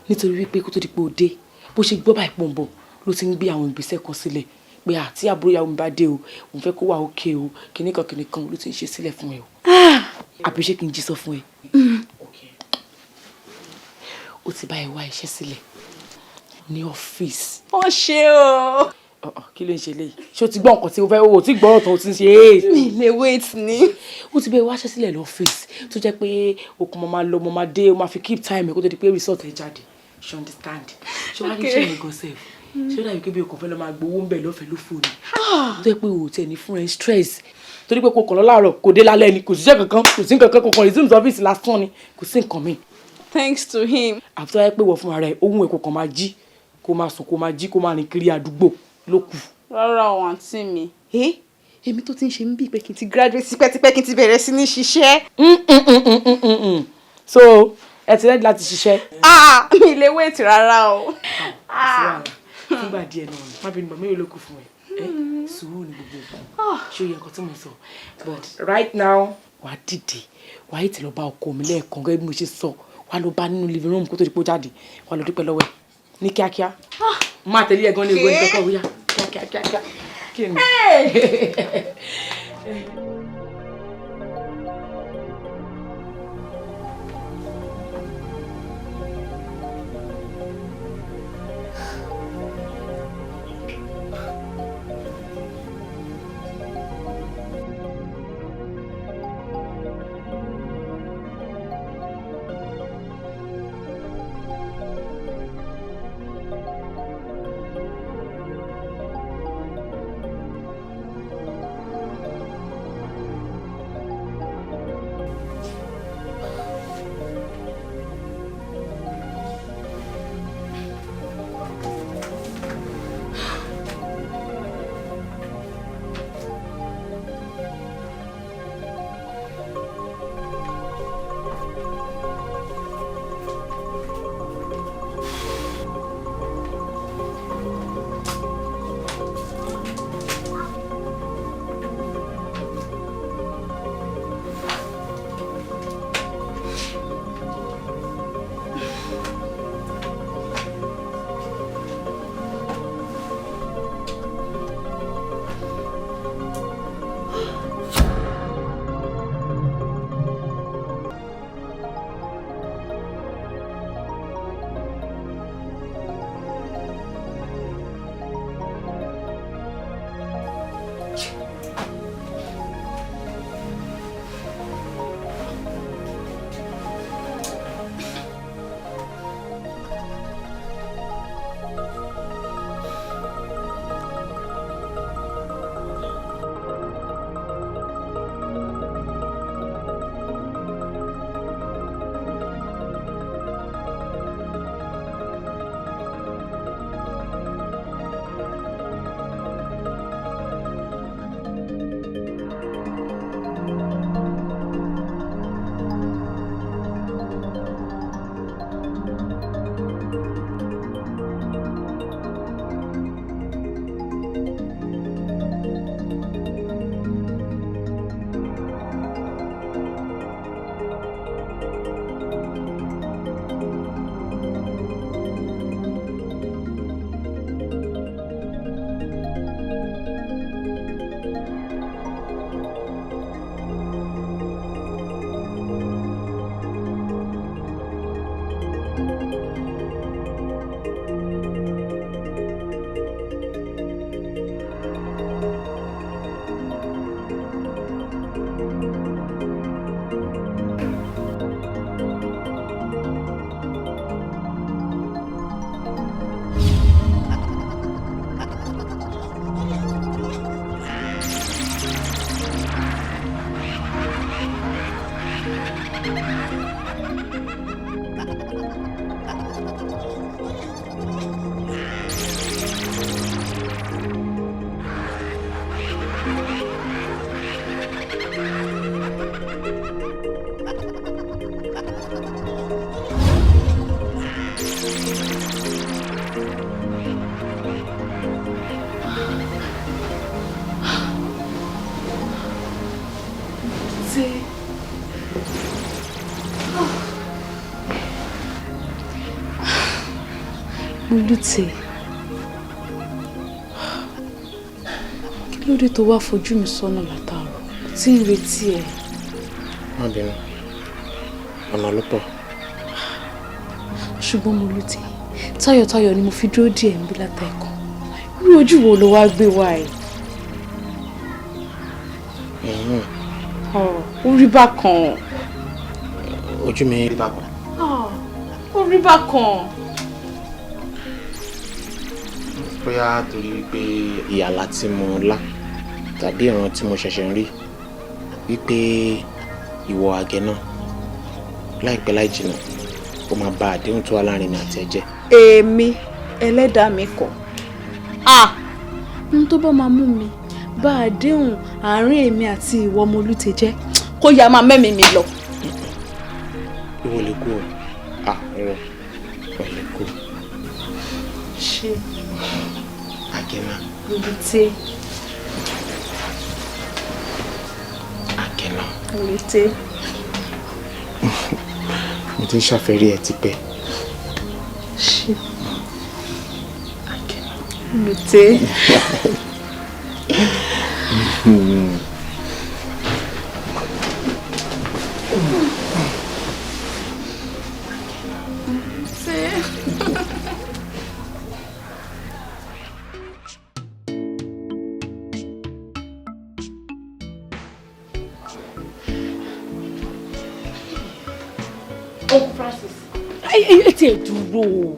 nítorí wípé kó tó di pé ó dé bó ṣe gbọ́ báyìí pòǹbọ̀ ló ti ń gbé àwọn ìgbésẹ̀ kan sílẹ̀ pé àti àbúrò ìyàwó mi bá dé o òun fẹ́ kó wà òkè o kìnnìkan ló ti ń ṣe sílẹ̀ fún ẹ o àbí ṣé kí n jí sọ fún ẹ. ó ti bá ẹ wá iṣẹ́ sílẹ̀ ní ọ́fíìsì. ó ṣe o. kí ló ń ṣe léyìí ṣé o ti gbọ́ nǹkan tí o fẹ́ o ti gbọ́ ọ̀tọ̀ o ti ń ṣe é. mi lè wait ni. ó ti bá ẹ wá iṣẹ́ sílẹ̀ lọ́fíìsì tó jẹ́ pé okùn máa lọ máa dé o máa fi keep time ẹ̀ kó tó di pé result ẹ jáde ṣe understand ṣé wàá rí iṣẹ́ yẹn gan sef ṣé ó dàbí pé okùn fẹ́ lọ máa gbowó ń bẹ̀ lọ́fẹ̀ẹ́ ló fò ní. tó jẹ́ pé o tiẹ̀ ní fún ẹ stress torí pé kò kàn lọ láàárọ̀ kò dé lálẹ́ ni kò síṣẹ́ kankan kò sí kankan kò kàn resume service lásán ni kò sí nǹkan mi. thanks to him. àfi tó yẹ pé wọ́n fúnra rẹ̀ ohun èkó kan máa jí kó máa sùn kó máa jí kó máa rìn kiri àdúgbò ló kù. rárá o àǹtí mi. èmi tó ti ń ṣe ń bí pé kí n ti graduate tipẹ́tipẹ́ kí n ti bẹ̀rẹ̀ sí ní ṣiṣẹ́. so ẹ ti rẹ́dí láti ṣiṣẹ́. mi lè wait rárá o. fúngbà díẹ̀ náà má bínú bọ̀ mí ò lókù fún ẹ sùúrù ní gbogbo ìgbà ṣé o yẹ nǹkan tí mo sọ but right now wàá dìde wàá yìí ti lọ bá ọkọ mi lẹ́ẹ̀kan gẹ́gẹ́ bí mo ṣe sọ wàá lọ bá nínú living room kó tó di pé ó jáde wàá lọ dúpẹ́ lọ́wọ́ ẹ̀ ní kíákíá máa tẹ̀lé ẹ̀gán ní ìwé ìkẹ́kọ̀ọ́ wíyá kíákíá kí ni. Olùtè, kí ló dé tó wá fojú mi sọ́nà látàárọ̀ tí ń retí ẹ? Má bínú, ọ̀nà ló pọ̀. Ṣùgbọ́n mo lùtè, tayọ̀tayọ̀ ni mo fi dúró díẹ̀ ń bí látẹ̀kọ̀. Irú ojú wo ló wá gbé wá ẹ̀? Ó rí bákan. Ojú mi rí bákan. Ó rí bákan. Bóyá torí wípé ìyàlá tí mo lá tàbí ìran tí mo ṣẹ̀ṣẹ̀ ń rí wípé ìwọ àgẹ̀ náà láìpẹ́ láì jìnnà ó máa bà àdéhùn tó wà láàrin mi àti ẹ jẹ́. Èmi ẹlẹ́dàá mi kọ̀. Ohun tó bá máa mú mi bà àdéhùn àárín èmi àti ìwọ ọmọ Olùtè jẹ́ kó yá máa mẹ́mìí mi lọ. Ìwọ lè kú o. Irọ́ ìwọ lè kú. Ṣé Àgẹ̀mà. Olùtè. Mete. Mo ti ń ṣàfẹ́rí ẹ tipẹ́. Ṣé. Mete. Uncle Francis. Ẹ ti ẹ̀ dúró.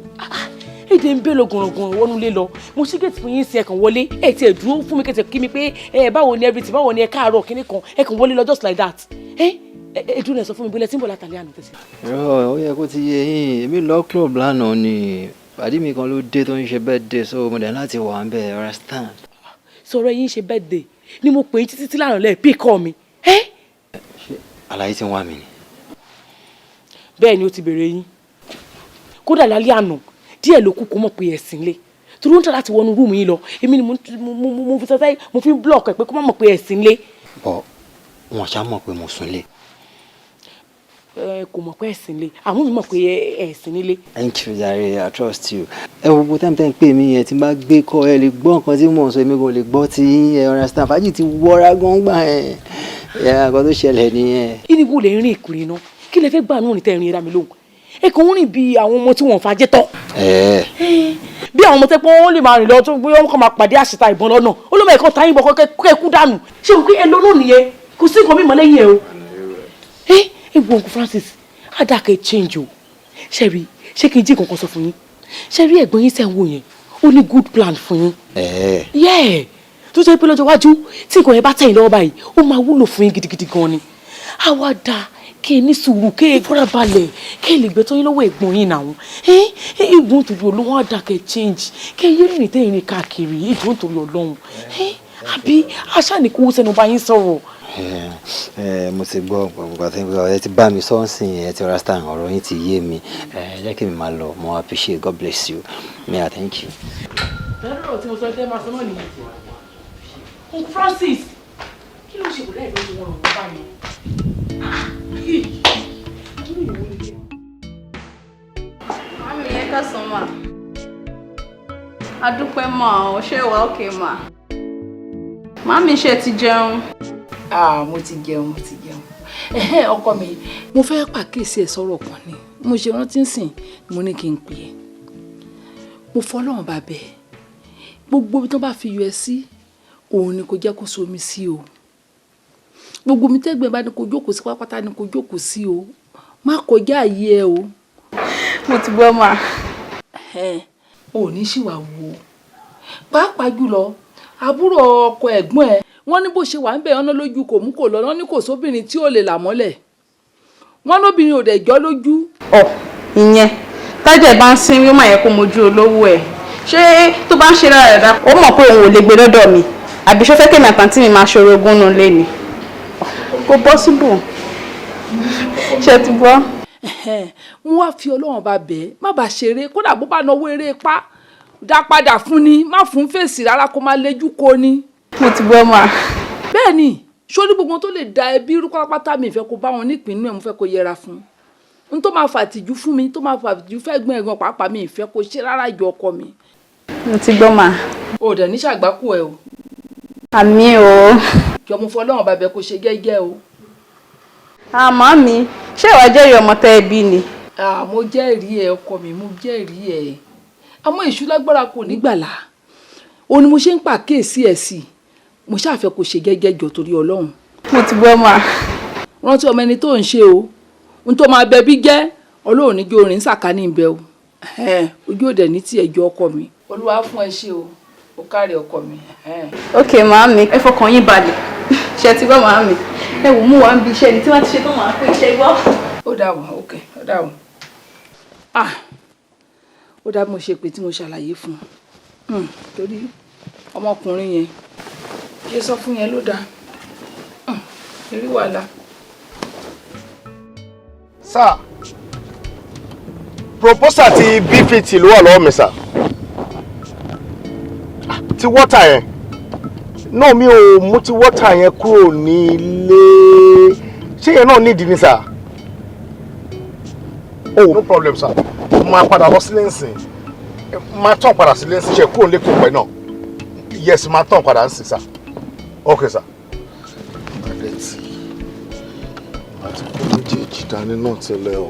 Èdè ń bẹ́ lọ gànràngànràn wọnú ilé lọ. Mo ṣí gate fún yín sí ẹ̀kan wọlé. Ẹ ti ẹ̀ dúró fún mi kẹ́tẹ̀ kí mi pé báwo ni everything, báwo ni ẹ káàárọ̀ kíní kan. Ẹ kàn wọlé lọ just like that. Ẹ dúró lẹ sọ fún mi bílẹ̀ tí ń bọ̀ látàlẹ́ àná tẹ̀sí. Ó yẹ kó ti yé yín, èmi lọ club lánàá ni pàdé mi kan ló dé tó ń ṣe birthday so mo dẹ̀ láti wà ń bẹ̀ understand. Sọ̀rọ̀ yín ṣe birthday ni mo pè é títí lánàá lẹ́ẹ̀ pí kọ́ mi. Àlàyé ti ń wá mi ni. Bẹ́ẹ̀ ni ó ti bèrè yín. Kódà lálẹ́ àná díẹ̀ ló kú kó mọ̀ pé ẹ̀sìn lé torí ó ń tọ́ láti wọnú rúùmù yín lọ èmi ni mo fi sọ́sẹ́ mo fi ń block ẹ̀ pé kó má mọ̀ pé ẹ̀sìn lé. Bọ̀ wọn ṣá mọ̀ pé mo sùn lé. Kò mọ̀ pé ẹ̀sìn lé àmọ́ mi mọ̀ pé ẹ̀sìn nílé. Thank you jare, I trust you. Ẹ wo gbogbo time tẹ́ ń pè mí yẹn tí n bá gbé kọ́ ẹ lè gbọ́ nǹkan tí mò ń sọ èmi kò lè gbọ́ tí ẹ understand fàájì ti wọra gbọ́ngbà ẹ̀ nǹkan tó ṣẹlẹ̀ nìyẹn. Kí ni bó lè rìn ìkùnrin náà kí lè fẹ́ gbà náà ní tẹ́rin ẹ̀rá mi lóhùn ẹ kàn ń rìn bí àwọn ọmọ tí wọ́n fà jẹ́ tọ́. Bí àwọn ọmọ tẹ́ pé wọ́n lè máa rìn lọ tó bí wọ́n kàn máa pàdé àṣìta ìbọn lọ́nà ó ló mọ̀ ẹ̀kọ́ táyìn bọ̀ kẹ́ kú dànù ṣé o kí ẹ lọ́nà nìyẹn kò sí nǹkan mímọ́ lẹ́yìn ẹ o. Ẹ wo Uncle Francis adake change o ṣebí ṣé kí n jí kankan sọ fún yín ṣe rí ẹ̀gbọ́n yín ṣe ń wò yẹn ó ní good plan fún yín. Yeah tó jẹ́ pé lọ́jọ́ iwájú tí nǹkan yẹn bá tẹ̀yìn lọ́wọ́ báyìí ó máa wúlò fún yín gidigidi gan ni àwa dáa kí ẹ ní sùúrù kí ẹ fọ́ra balẹ̀ kí ẹ lè gbé tó yín lọ́wọ́ ẹ̀gbọ́n yín náà ìgbọ́n torí olówó àdàkẹ́ change kí ẹ yé rìn tẹ́yìn ní káàkiri ìgbọ́n torí ọlọ́run àbí aṣáà ní kó sẹ́nu bá yín sọ̀rọ̀. Mo ti gbọ́ gbogbo ẹ ti bá mi sọ́ọ̀sìn ẹ ti understand ọ̀rọ̀ yín ti yé mi jẹ́ kí mi máa lọ mo appreciate God bless you may I thank you. lọ́dọ̀ tí mo sọ ẹ́ máa sọ náà nìyẹn Uncle Francis kí ló ṣe kò lẹ́yìn lójú wọn ò bá mi. Mami ẹ káàsán mà. A dúpẹ́ mà ó ṣe wà òkè mà. Mami ṣe ti jẹun. Mo ti jẹun ọkọ mi mo fẹ́ pàkíyèsí ẹ̀ sọ̀rọ̀ kan ni mo ṣe rántí ń sìn mo ní kí n pè é mo fọlọ́run bá bẹ̀ gbogbo ibi tó bá fi yọ ẹ sí òun ni kò jẹ́ kó so mi sí o gbogbo mi tẹ́gbẹ́ bá ní kó jókòó sí pápátá ni kó jókòó sí o má kọjá àyè ẹ o. Mo ti gbọ́ mà. ò ní ṣìwà wo pàápàá jùlọ àbúrò ọkọ ẹ̀gbọ́n ẹ wọ́n ní bó ṣe wà ń bẹ̀ ọ́nà lójú kò mú kò lọ wọ́n ní kò sóbìnrin tí ò lè là mọ́lẹ̀ wọ́n lóbìnrin ò dẹ̀ jọ́ lójú. Ìyẹn tájà ẹ bá ń sin yóò máa yẹ kó mojú olówó ẹ ṣé tó bá ń ṣe dáadáa ó mọ̀ pé òun ò lè gbé lọ́dọ̀ mi àbí ṣó fẹ́ kémi àtàntí mi máa ṣòro ogún nù lé ni kò possible ṣe ti gbọ́. wọ́n wá fi Ọlọ́run bá bẹ́ẹ̀ má bàa ṣeré kódà bó bá náwó eré ipá dá padà fún ni má fún fèsì rárá kó má lejú ko ni. Mo ti gbọ́ mà. Bẹ́ẹ̀ ni sórí gbogbo tó lè da ẹbí irú pátápátá mi ìfẹ́ kó bá wọn nípìnú ẹ̀ mo fẹ́ kó yẹra fún n tó máa fàtìjú fún mi tó máa fàtìjú fẹ́ gbọ́n ẹ̀gbọ́n pàápàá mi ìfẹ́ kó ṣe rárá ìjọ ọkọ mi. Mo ti gbọ́ mà. O dẹ̀ ní ṣàgbákò ẹ o. Àmì o. Jọ mo fọlọ́run bàbẹ̀ kó ṣe gẹ́gẹ́ o. Àmọ́ mi ṣé ìwà jẹ́rìí ọmọ tẹ́ ẹ bí ni. Mo jẹ́rìí ẹ ọkọ mi mo jẹ́rìí ẹ àmọ́ èṣù lágbára kò ní gbàlà o ni mo ṣe ń pàkíyèsí ẹ̀ sí mo ṣàfẹ́ kó ṣe gẹ́gẹ́ jọ torí Ọlọ́run. Mo ti gbọ́ mà. Rántí ọmọ ẹni tó ń ṣe o n tó máa bẹ bí jẹ́ Ọlọ́run ní jó orin sàkání ibẹ̀ o ojú òde ní tí ẹjọ́ ọkọ mi Olúwa fún ẹ ṣe o ó kárí ọkọ mi. Ok màámi ẹ fọkàn yín balẹ̀ ṣe ti gbọ́ màámi ẹ wò mú wa ń bi iṣẹ́ ni tí wọ́n ti ṣe tán máa pè iṣẹ́ gbọ́. Ó dáwọ̀ ok ó dáwọ̀ ó dá bí mo ṣe pé tí mo ṣàlàyé fún un torí ọmọkùnrin yẹn ṣe sọ fún yẹn ló dáa eré wàhálà. Sir, proposal ti BPT ló wà lọ́wọ́ mi sir. Ti water yẹn. No, mi ò mú ti water yẹn kúrò ní ilé. ṣé yẹn náà nídìí ni sà. Oh, no problem sir. Máa padà lọ sílé nsìn. Máa tàn padà sílé nsìn ṣe kúrò lẹ́kọ̀ọ́ pẹ̀ náà. Yes, máa tàn padà nsìn sir. Okay sir. Adẹ́tì. Àti kó méjèèjì dání náà tẹ́lẹ̀ o.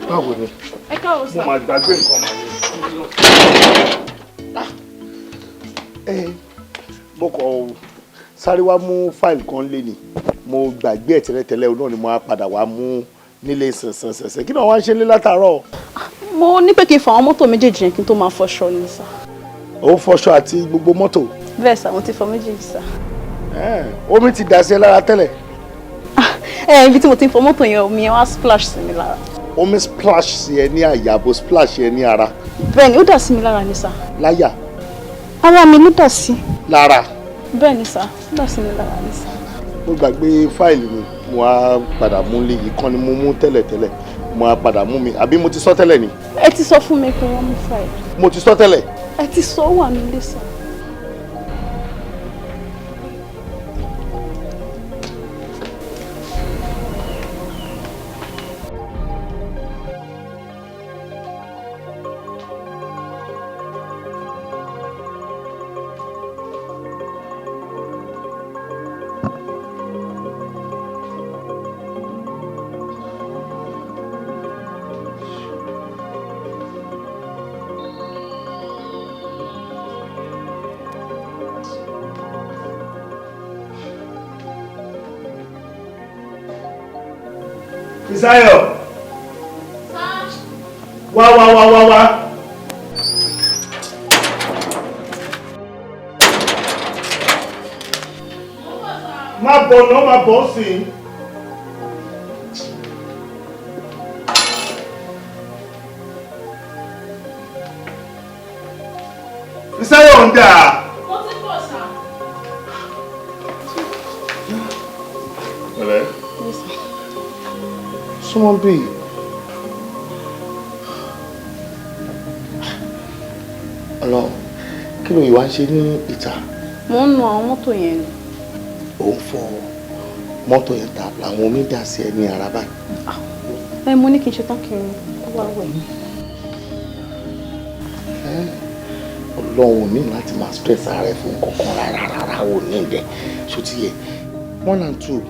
Báwo ni? Ẹ káàbọ̀ sà. Mo máa gbàgbé nǹkan màá mo kàn sáré wá mú fáìlì kan lé ni. Mo gbàgbé ẹ̀ tẹ́lẹ̀tẹ́lẹ̀ náà ni mo á padà wá mú nílé sẹ̀nsẹ̀nsẹ̀. Kí ni wọ́n wá ń ṣe ní látàárọ̀? Mo ní pé kí n fọ àwọn mọ́tò méjèèjì yẹn kí n tó máa fọṣọ ni sà. Ó fọṣọ àti gbogbo mọ́tò? Bẹ́ẹ̀ sà, mo ti fọ méjèèjì sà. Omi ti dà sí ẹ lára tẹ́lẹ̀? Ibi tí mo ti ń fọ mọ́tò yẹn omi yẹn wá splash sí mi lára. Omi splash sí ẹ ní àyà àbò splash ẹ ní ara? Bẹ́ẹ̀ni, ó dà sí mi lára ni sà. Láyà? Ara mi ló dà sí. Lára? Bẹ́ẹ̀ni sà, ó dà sí mi lára ni sà. Mo gbàgbé fáìlì mi, mo á padà mú lé yìí kan ni mo mú tẹ́lẹ̀tẹ́lẹ̀. Mo á padà mú mi, àbí mo ti sọ tẹ́lẹ̀ ni? Ẹ ti sọ fún mi pé wọ́n mú fáìlì. Mo ti sọ tẹ́lẹ̀? Ẹ ti sọ wà nílé sà. Fisayo. Wá. Má bọ̀ náà, má bọ̀ sí i. Fisayo ń dà. Mo ti bọ̀ sà. Ọ̀rẹ́. Súnmọ́ bí. Ọlọ́run, kí ló ìwà ń ṣe ní ìta? Mo ń nu àwọn mọ́tò yẹn ni. Ò ń fọ mọ́tò yẹn ta làwọn omi dà sí ẹ ní ara báyìí. Mo ní kí n ṣe tán kí n wá wẹ̀. Ọlọ́run ò ní láti máa stress ara ẹ fún kankan rárá ò ní ìdẹ ṣó ti yẹ 1 and 2.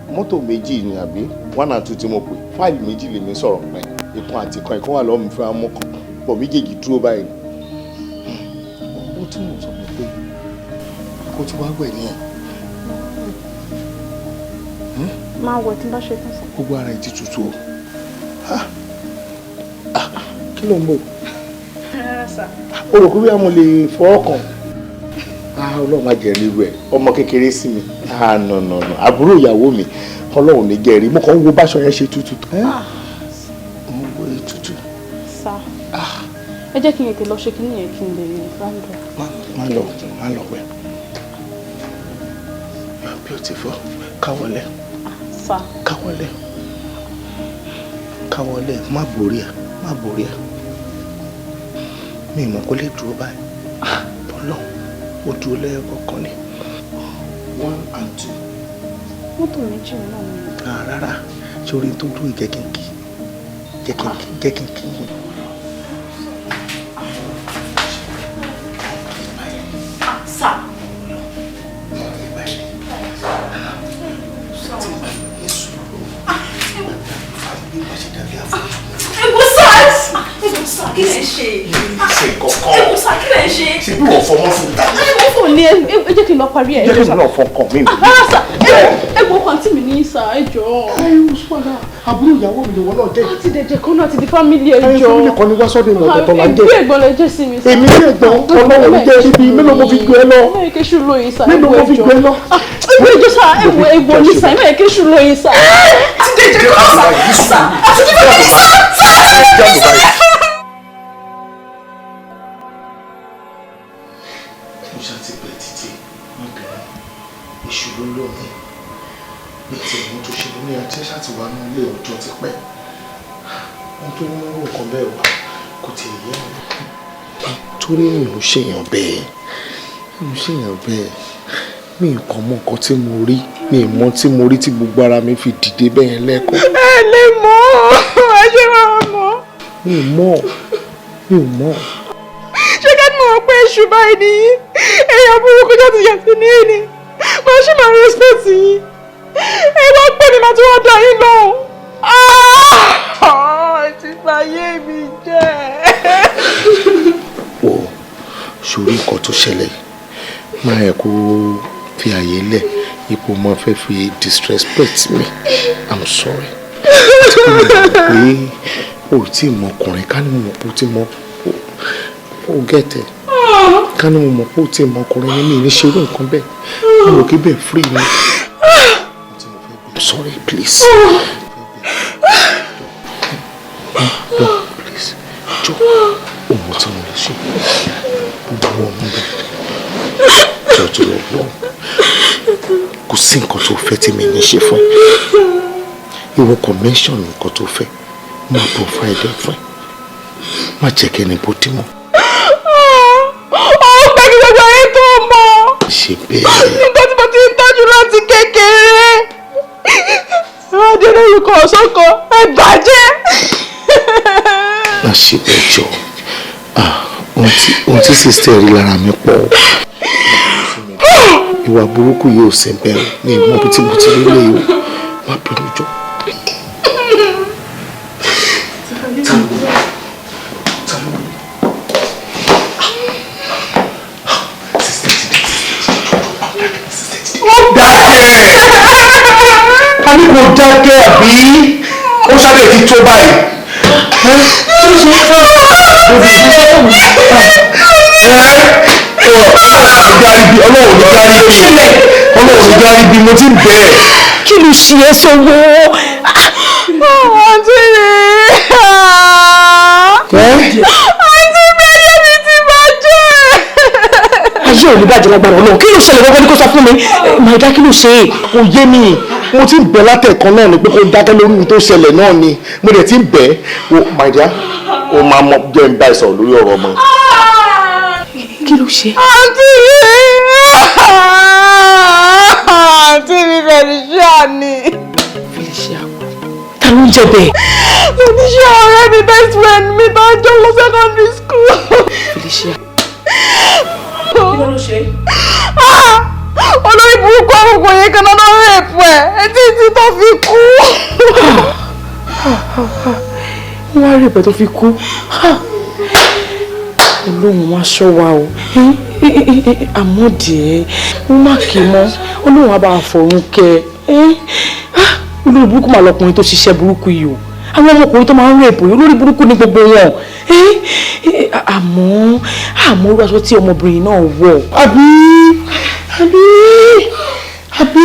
Mọ́tò méjì ni àbí 1 and 2 tí mo pè fáìlì méjì lèmi sọ̀rọ̀ pẹ́ ìkan àti ìkan wà lọ́wọ́ mi fún amọ́ kan pọ̀ méjèèjì dúró báyìí. Ó tí mo sọ pé kó tí wàá wẹ̀ ní ẹ̀. Máa wẹ̀ tí n bá ṣe tán sọ. Gbogbo ara ẹ̀ ti tutù o. Kí ló ń bọ̀? Rárá sà. O rò pé bí a mo lè fọwọ́ kàn? Ọlọ́run má jẹ́ ríru ẹ̀ ọmọ kékeré sí mi. No. Àbúrò ìyàwó mi Ọlọ́run ní jẹ́ rí mo kàn ń wo báṣọ yẹn ṣe tútù. Mo wo tútù. Sà. Ẹ jẹ́ kí n ètè lọ ṣe kíní yẹn kí n lè ráńdọ̀. Má lọ pẹ́. You are beautiful. Káwọlẹ̀. Sà. Káwọlẹ̀ má borí ẹ̀. Mi mọ̀ kó lè dúró báyìí. Ọlọ́run ó dúró lẹ́ẹ̀kọ̀ọ̀kan ni 1 and 2. Mọ́tò méjì náà ni. Rárá ṣé orí tó dúró jẹ́ kí n kí. kí lè ṣe? Ṣe kọ̀ọ̀kan. Ẹ kò sá kí lè ṣe? Ṣé bí wọ́n fọmọ́ sí ta? Ẹ wọ́n fò ní ẹ jẹ́ kí n lọ parí ẹ̀. Jẹ́ kí n lọ fọkàn mi. Rárá sà, ẹ wo kan tí mi ní sà, ẹ jọ. Àbúrò ìyàwó mi ni wọ́n náà jẹ́. Láti dẹ̀jẹ̀ kan náà ti di fámílì ẹ jọ. Fámílì kan ní wá sọ́dọ̀ ìmọ̀ ọ̀tọ̀ là ń jẹ́. Ìgbé ẹ̀gbọ́n lẹ jẹ́ sí mi sà. Èmi ní ẹ̀gbọ́n Ọlọ́run jẹ́ ibi mélòó mo fi gbé ẹ lọ. Ẹ kẹ́ ṣù lóyìn sà. Mélòó mo fi gbé ẹ lọ. Ìwé ìjọ sà, ẹ̀wọ̀ ní sà, ẹ kẹ́ ṣù lóyìn sà. Ti dẹ̀jẹ̀ kan sà. Àti kí ló ní sà. Mo ṣáà ti bẹ̀ títí níbẹ̀rẹ̀ ìṣòro lónìí bí ti ìwọ̀n tó ṣe ní ẹjẹ́ ṣáàtì wà ní ilé ọjọ́ ti pẹ́ wọ́n tó ń rú nǹkan bẹ́ẹ̀ wá kò tí ì yé mi. Torí mi ò ṣèyàn bẹ́ẹ̀ mi kàn mọ nǹkan tí mo rí mi mọ tí mo rí tí gbogbo ara mi fi dìde bẹ́ẹ̀ lẹ́kọ̀ọ́. Ẹ lè mọ̀ ẹ ṣe máa mọ̀. mi ò mọ̀. Ṣé kí ni mo pé èṣù báyìí nìyí? Èèyàn burúkú jáde yàtọ̀ ní ẹni. Mo ṣì máa respect yín. Ẹ wá pè mí máa tún wá dá yín lóhùn. Ti fàyè mi jẹ́. Wò ó sórí nǹkan tó ṣẹlẹ̀ máa yẹ kó fi àyè lẹ̀ ipò máa fẹ́ fi disrespect me. I'm sorry. Pé o tí ì mọ ọkùnrin ká ní mo mọ̀ pé o ti mọ o gẹ̀tẹ̀ ká ní mo mọ̀ pé o ti mọ ọkùnrin ní mi ní ṣerú nǹkan bẹ́ẹ̀ mo rò kí bẹ́ẹ̀ free ni. I'm sorry, please. Please. Jọ ohun tí mo lè ṣe gbogbo ọmọ bẹ́ẹ̀ jọ tó lọ gbọ́ kò sí nǹkan tó fẹ́ tí mi ní ṣe fún ẹ ìwọ kò mention nǹkan tó fẹ́ máa provide fún ẹ má jẹ́ kẹ́ni bó dì mọ́. Ó pẹ́ kí gbogbo ayé tó mọ̀. Ṣe bẹ́ẹ̀. Nígbà tí mo ti ń tọ́jú láti kékeré. Adé yìí kọ̀ sọ́kọ̀ ẹ bàjẹ́. Má ṣe bẹ́ẹ̀ jọ ohun tí sister rí lára mi pọ̀ ìwà burúkú yóò ṣe bẹ́ẹ̀ ní ìmọ̀ bí tí mo ti rí lé o má bínú jọ. A ní kò dákẹ́ àbí ó ṣàbẹ̀ ti tó báyìí. Ọlọ́run ní járí bí mo ti ń bẹ̀. Kí ló ṣe é sọ́wọ́? Àǹtí mi ayé mi ti bàjẹ́. Ayé ò ní bàjẹ́ lágbára Ọlọ́run. Kí ló ṣẹlẹ̀ gbogbo ní kó sọ fún mi? Màídá kí ló ṣe é? Kò yé mi mo ti ń bẹ̀ látẹ̀kan náà ni pé kó dákẹ́ lórí ohun tó ṣẹlẹ̀ náà ni mo dẹ̀ ti ń bẹ̀ wo my dear o máa mọ jẹ́ ń bá ẹ sọ̀rọ̀ lórí ọ̀rọ̀ ọmọ. Kí ló ṣe? Àǹtí mi Felicia ni. Felicia ta ló ń jẹ bẹ́ẹ̀? Felicia ọ̀rẹ́ mi best friend mi bá jọ lọ secondary school. Felicia kí ló ṣe? Olórí burúkú àkókò yẹn kan náà rẹ̀ fún ẹ títí tó fi kú. Wọ́n á rí ìbẹ̀ tó fi kú. Ọlọ́run wá ṣọ́ wa o. Àmọ́ díẹ̀ ó má kì í mọ́. Ọlọ́run á bá a fọ̀run kẹ́ ẹ. Olórí burúkú mà lọkùnrin tó ṣiṣẹ́ burúkú yìí o. Àwọn ọmọkùnrin tó máa ń rèpò yìí olórí burúkú ní gbogbo wọn. Àmọ́ orí aṣọ tí ọmọbìnrin náà wọ̀. Àbí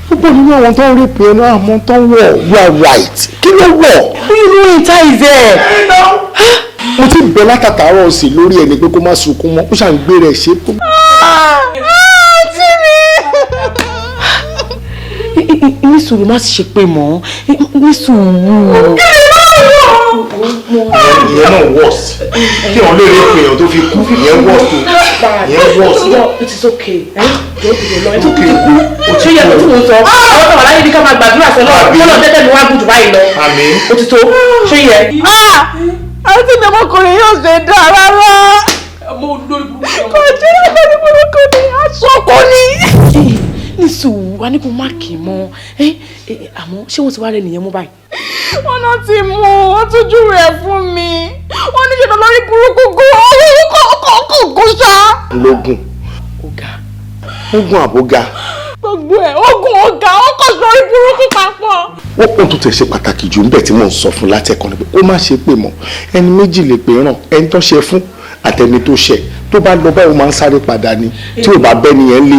gbogbo nínú àwọn tó ń rèpò ẹ̀ náà àmọ́ tó ń wọ̀. You are right. Kí ló wọ̀? Bí inú ìta ìzẹ̀. Mo ti bẹ̀ látàtàárọ̀ sí lórí ẹni pé kó má sunkún mọ́ ó ṣàn gbé rẹ̀ ṣe. Ní sùúrù má sì ṣe pé mọ́ ní sùúrù. Ìyẹn náà worse kí wọ́n lè rí èèyàn tó fi kú ìyẹn worse ìyẹn worse. It is okay. Ṣé yẹ kó tí mo sọ? Àwọn tó wà láyé ní ká máa gbàdúrà sọ́nà kọ́nà tẹ́tẹ́ mi wá gùn jù báyìí lọ. Àmín. Ó ti tó. Ṣé yẹ? Àǹtí mi ọmọkùnrin yóò ṣe dá rárá. Kò jẹ́ lórí burúkú ni aṣọ́kọ ni. Ní sùúrù wa ní kó má kì í mọ́. Àmọ́ ṣé wọ́n ti wá rẹ̀ nìyẹn mú báyìí? Wọ́n náà ti mú wọ́n tójú rẹ̀ fún mi. wọ́n ní ṣètò lórí burúkú kò ṣá. lógún ogun àbóga. gbogbo ẹ̀ ogun ọ̀gá ọkọ̀ sórí burúkú papọ̀. ó pọ́n tó tẹ̀ ṣe pàtàkì jù níbẹ̀ tí mò ń sọ fún látẹ̀kọ́ ni pé ó má ṣe pé mọ́ ẹni méjì lè pè ràn ẹni tó ṣe fún àtẹni tó ṣe tó bá lọ báyìí ó máa ń sáré padà ni tí ò bá bẹ́ nìyẹn lé.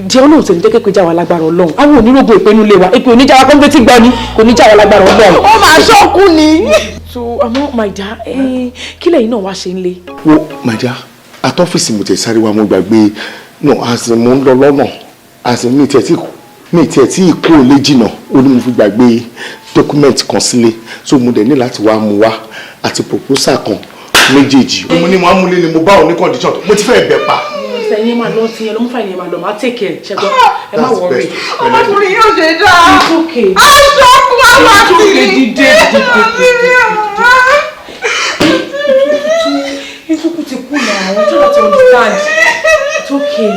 jẹ́ ọlọ́run tẹ̀lé jẹ́ kékeré jáwa lágbára ọlọ́run àwọn onírògbò ìpinnu lè wa èpè oníjàwá kọ́ńgbé tí gbọ́ ni kò ní jáwa lágbára ọlọ́run. ó máa ṣọ́kù ni. so àmọ́ maida kí lẹ́yìn náà wá ṣe ń lé. wo maida àtọ́fíìsì mo tẹ̀ sáré wa mo gbàgbé no àti mo ń lọ lọ́nà àti mi tiẹ̀ tí ìkó lè jìnnà ó ní mo fi gbàgbé dọ́kúmẹ̀ntì kan sílé so mo dẹ̀ ní láti wá mu wá àti proposal kan méjèèjì. mo ní wọn á múlé ni mo bá òní condition mo ti fẹ́ bẹ̀ pa. ẹ̀yin máa lọ sí ẹ lọ́mú fàìní ẹ máa lọ máa take care ṣẹ́gbọ́n ẹ má wọrí. ọmọkùnrin yóò ṣe dáa. it's okay. aṣọ ọkùnrin àwọn àti dídé ìtukù ti kú náà àwọn tó láti understand it's okay.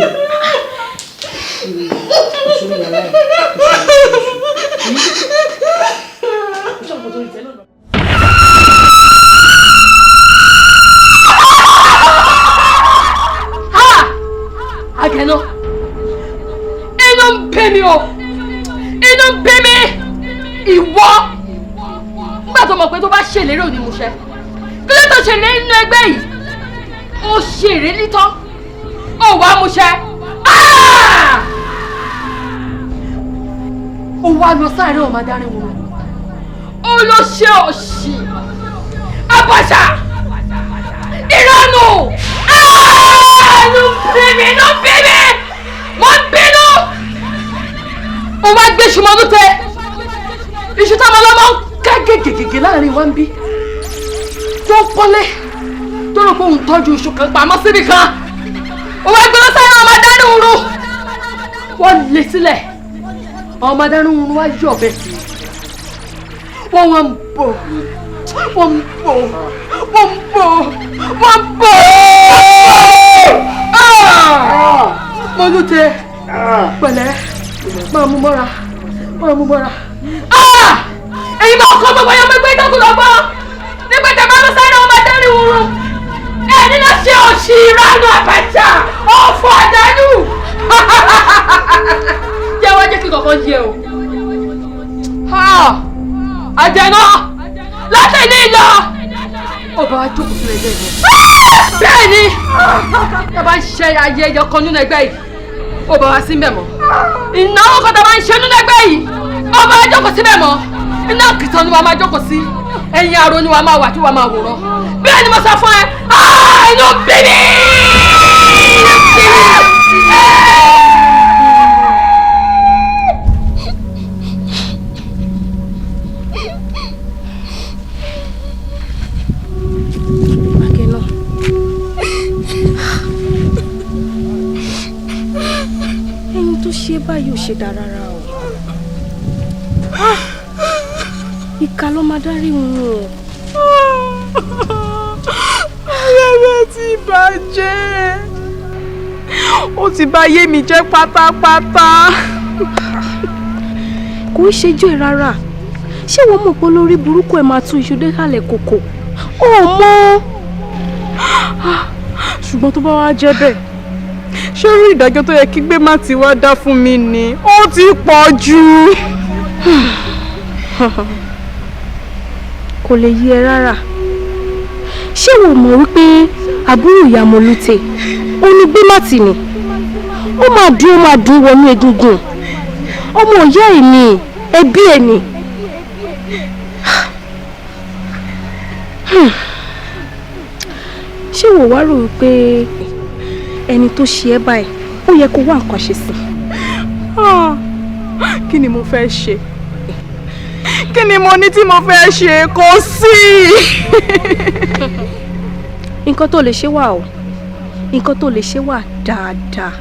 Àgẹ̀nà inú ń bí mi o inú ń bí mi ìwọ nígbà tó mọ̀ pé tó bá ṣèlérí òní múṣẹ kí ló tó ṣèlérí nínú ẹgbẹ́ yìí ó ṣèrè nítọ́ ó wá múṣẹ ó wá lọ sáré ọmọ adarí wọn ó lọ ṣe òṣì àbàṣà ìranù inú bíbí mo ń bínú ó wá gbé ṣùmọ́nú tẹ iṣu táwọn ọlọ́mọ ń ká gègègègè láàrin wa ń bí tó ń pọ́nlé tó rò pé òun tọ́jú iṣu kan pamọ́ síbi kan ó wá gbé lọ́sàáyé ọmọ adarí oorun wọ́n lé sílẹ̀ ọmọ adarí oorun wá yọ̀ bẹ́ẹ̀ sí wọ́n wá ń bọ̀ wọ́n ń bọ̀ wọ́n ń bọ̀ wọ́n ń bọ̀. mo lù tẹ pẹ̀lẹ́ máa mú mọ́ra ẹ̀yin máa kọ́ gbogbo ẹyọ gbẹgbẹ ìtọ́kùn lọ́gbọ́n nígbà tẹ bá lọ sáré ọmọ adarí oorun ẹni lọ ṣe òṣì ìranù àbàjá ọ̀fọ̀ àdánù jẹ́ wá jẹ́ kí kankan yẹ o àjẹná látẹ̀lé lọ ọba wa jókòó sílẹ̀ ilé yẹn bẹ́ẹ̀ ni tá a bá ń ṣe ayẹyẹ kan nínú ẹgbẹ́ yìí ọba wa sí mẹ́mọ́ ìnáwó kan tá a bá ń ṣe nínú ẹgbẹ́ yìí ọba wa jókòó sí mẹ́mọ́ iná kìtàn ni wàá máa jókòó sí ẹ̀yìn aró ni wàá máa wà tí wàá máa wòrán bẹ́ẹ̀ ni mo sọ fún ẹ inú bíbí. ṣe báyìí ò ṣe dá rárá o ìka ló máa dárí wọn o. ayẹyẹ ti bàjẹ́ ó ti bà ayé mi jẹ́ pátápátá. kò í ṣejú ẹ rárá ṣé wọ́n mọ̀ pé olórí burúkú ẹ̀ máa tún iṣu dé kálẹ̀ kòkò ó mọ́. ṣùgbọ́n tó bá wá jẹ́ bẹ́ẹ̀ ṣé orí ìdájọ́ tó yẹ kí gbé má ti wá dá fún mi ni ó ti pọ̀ jù. kò lè yí ẹ rárá ṣé wò mọ̀ wípé àbúrò ìyá Mọ́lútè ó ní gbé má tì ní ó máa dún wọnú egungun ọmọ ìyá ẹ̀ ni ẹbí ẹ̀ ni. ṣé wò wá rò wípé ẹni tó ṣe ẹ́ báyìí ó yẹ kó wá nǹkan ṣe sí. kí ni mo fẹ́ ṣe kí ni mo ní tí mo fẹ́ ṣe kò sí. nǹkan tó lè ṣe wà o nǹkan tó lè ṣe wà dáadáa.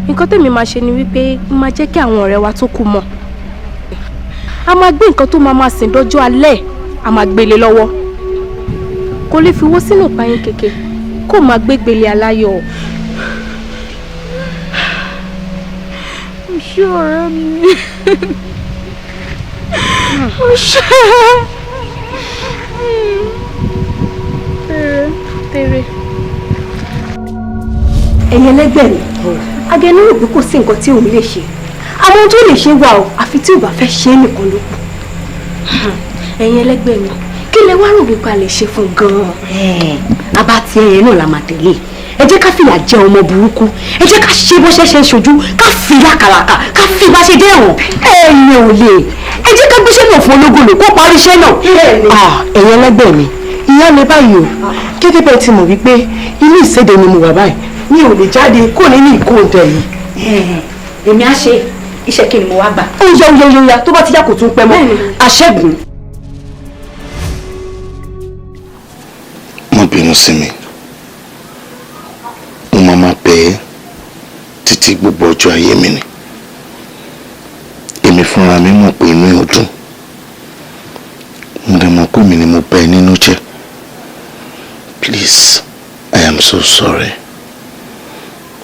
nǹkan tèmi máa ṣe ni wípé máa jẹ́ kí àwọn ọ̀rẹ́ wa tó kù mọ̀ a máa gbé nǹkan tó máa sìn dọ́jọ́ alẹ́ a máa gbélé lọ́wọ́ kò lè fi owó sínú ìpayín kékeré kó máa gbégbélé aláyọ̀. ó ṣe ọ̀rẹ́ mi ó ṣe Tèrè. Ẹ̀yin ẹlẹ́gbẹ́ mi, Agẹni rò pé kò sí nǹkan tí òun lè ṣe. Àwọn tó lè ṣe wà o, àfi tí ò bá fẹ́ ṣe é nìkan ló kù. Ẹ̀yin ẹlẹ́gbẹ́ mi, kí lẹ wá rò wípé a lè ṣe fún gan-an? Abá tí ẹyẹ náà la máa tẹ̀lé. Ẹ jẹ́ ká fìyà jẹ ọmọ burúkú. Ẹ jẹ́ ká ṣe bó ṣe ń ṣojú, ká fi lákàlàkà, ká fi bá ṣe dé ẹ̀wọ̀n. Ẹ̀yin ò lè. Ẹ jẹ́ ká gbéṣẹ́ náà fún ológun lò kó parí iṣẹ́ náà. Ẹ̀yin ẹlẹ́gbẹ́ mi, ìyá mi báyìí o. Gẹ́gẹ́ bẹ́ẹ̀ ti mọ̀ wípé inú ìséde ni mo wà báyìí. Mi ò lè jáde kó ní ìkóǹtẹ̀ yìí. Èmi á ṣe iṣẹ́ kí ni mo wá gbà. Ó yá tó bá ti yá kò tún pẹ́ mọ́. Aṣẹ́gun. Má bínú sí mi. Mo máa bẹ̀ ẹ́ títí gbogbo ọjọ́ ayé mi ni. Èmi fúnra mi mọ̀ pé inú ò dùn. Mo dẹ̀ mọ̀ pé mi ni mo bà ẹ́ nínú jẹ́. Please, I am so sorry.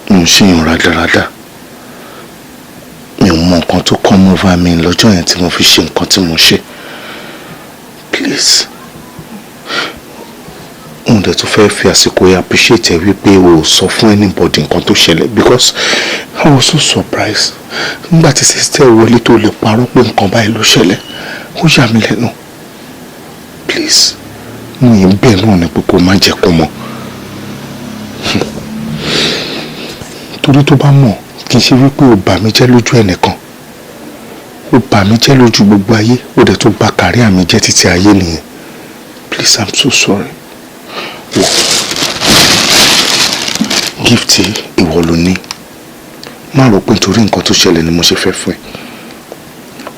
Mo ń ṣèyàn rádaràda. Mi ò mọ nǹkan tó come over mi lọ́jọ́ yẹn tí mo fi ṣe nǹkan tí mo ṣe. Please. Mo dẹ̀ tún fẹ́ fi àsìkò yẹn appreciate ẹ wípé o sọ fún anybody nǹkan tó ṣẹlẹ̀ because I was so surprised. Nígbà tí sister wọlé tó lè parọ́ pé nǹkan báyìí ló ṣẹlẹ̀, ó yà mí lẹ́nu. Please, mo yẹn bẹ́ẹ̀ náà ni pé kó má jẹ́ kó mọ̀. Torí tó bá mọ̀ kì í ṣe wípé o bà mí jẹ́ lójú ẹnìkan. O bà mí jẹ́ lójú gbogbo ayé, o dẹ̀ tún bà career mi jẹ́ títí ayé nìyẹn. Please, I'm so sorry. Gift ìwọ ló ní. Má rò pé nítorí nǹkan tó ṣẹlẹ̀ ni mo ṣe fẹ́ fún ẹ.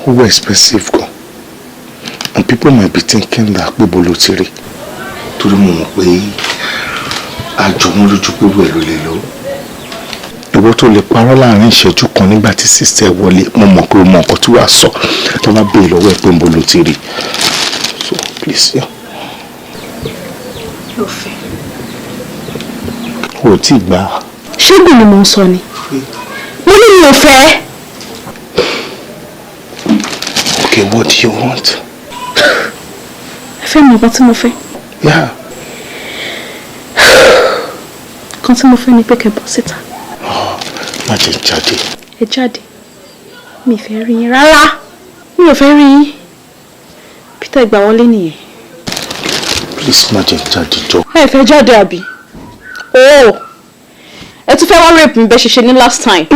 Ó wà expensive gan. And people might be thinking that pé bolo ti rí. Torí mo mọ̀ pé àjọ wọn lójú pé wẹ̀ ló lè lọ. Ìwọ tó lè parọ́ láàrin ìṣẹ́jú kan nígbà tí sister wọlé, mo mọ̀ pé o mọ nǹkan tí wàá sọ tó bá béèrè lọ́wọ́ ẹ pé bolo ti rí. So please, yeah. O ti gbà. Ṣégun ni mo ń sọ ni. Mo ní mi ò fẹ́. Okay, what do you want? Ẹ fẹ́ mọ nǹkan tí mo fẹ́? Yeah. Nǹkan tí mo fẹ́ ni pé kẹ́ bọ́ síta. Má jẹ́ jáde. Ẹ jáde. Mi ò fẹ́ rí yín rárá. Mi ò fẹ́ rí yín. Peter gbà wọlé nìyẹn. Please má jẹ́ jáde jọ. Ẹ fẹ́ jáde àbí? Oh, ẹ tún fẹ́ wá rape mi bẹ́ẹ̀ ṣe ṣe ní last time.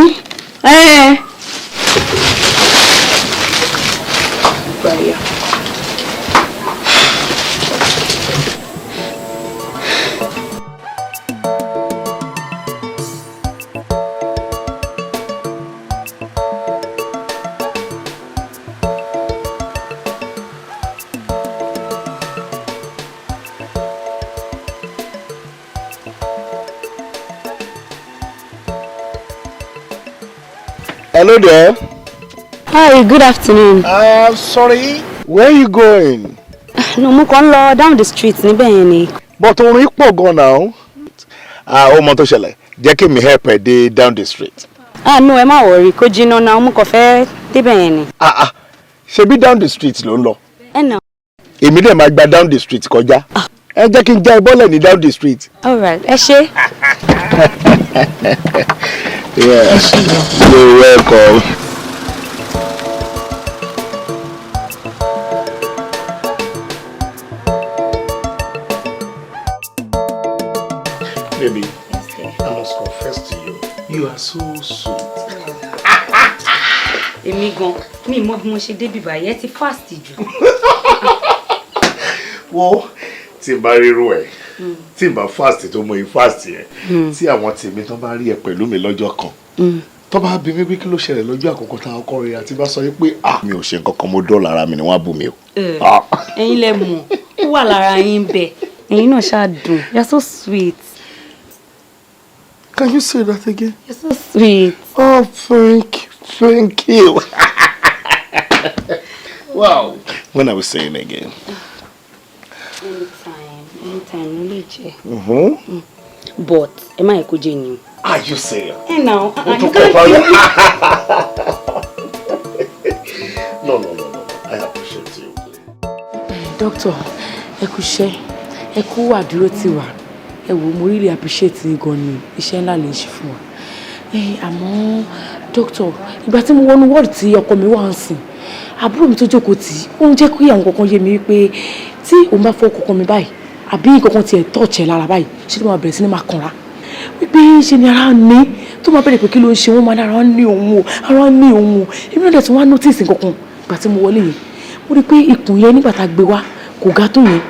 Hello there. Hi, good afternoon. Sorry, where are you going? No, mo kàn lọ down the street níbẹ̀ yẹn ni. But orin pọ̀ gan now. Ó mọ tó ṣẹlẹ̀, jẹ́ kí mi help ẹ dé down the street. No, ẹ má worry, kò jìnnà náà, mo kàn fẹ́ débẹ̀ yẹn ni. Ṣebí down the street ló ń lọ. Ẹ nà. Èmi dẹ̀ máa gba down the street kọjá. Ẹ jẹ́ kí n já ẹ bọ́lẹ̀ ní down the street. All right, ẹ ṣé. Yeah, you're welcome. Baby, I must confess to you, you are so sweet. Èmi gan, mi mọ̀ bí mo ṣe débi báyìí, ẹ ti fast jù. Wo, tí n bá ríru ẹ̀, tí n bá fast tó mọ fast yẹn, tí àwọn tèmi tó bá rí ẹ pẹ̀lú mi lọ́jọ́ kan, tó bá bí mi pé kí ló ṣẹlẹ̀ lọ́jọ́ àkọ́kọ́ tá a kọ́ rẹ̀ àti bá sọ pé mi ò ṣe nǹkan kan, mo dọ́ọ̀lù ara mi ni wọ́n á bù mí o. Ẹ̀yin lẹ mọ̀, ó wà lára yín bẹ́ẹ̀. Ẹ̀yin náà ṣáà dùn, you're so sweet. Can you say that again? You're so sweet. Oh, thank you. Wow. When are we saying again? Anytime, no lè jẹ. But ẹ má yẹ kó jẹ ni. Are you serious? No. No. I appreciate you. Doctor, ẹ kú iṣẹ́ ẹ kú àdúró tì wá ẹ wò mo really appreciate gan ni iṣẹ́ ńlá lè ṣe fún wa àmọ́ dókítà ìgbà tí mo wọnú wọ́ọ̀dù tí ọkọ mi wà ń sìn àbúrò mi tó jókòó tì ó ń jẹ́ kí àwọn kankan yé mi wípé tí òun bá fọ́ kọ̀ọ̀kan mi báyìí àbí nǹkan tiẹ̀ tọ̀ọ̀chẹ̀ lára báyìí ṣé ló máa bẹ̀rẹ̀ sí ní máa kanra wípé ṣe ni ara ní tó máa bẹ̀rẹ̀ pé kí ló ń ṣe wọ́n máa ní ara ní òun o ara ní òun o èmi náà dẹ̀ tún wá notice kankan ìgbà tí mo wọlé yẹn mo rí i pé ikùn yẹn nígbà tá a gbé wá kò ga tó yẹn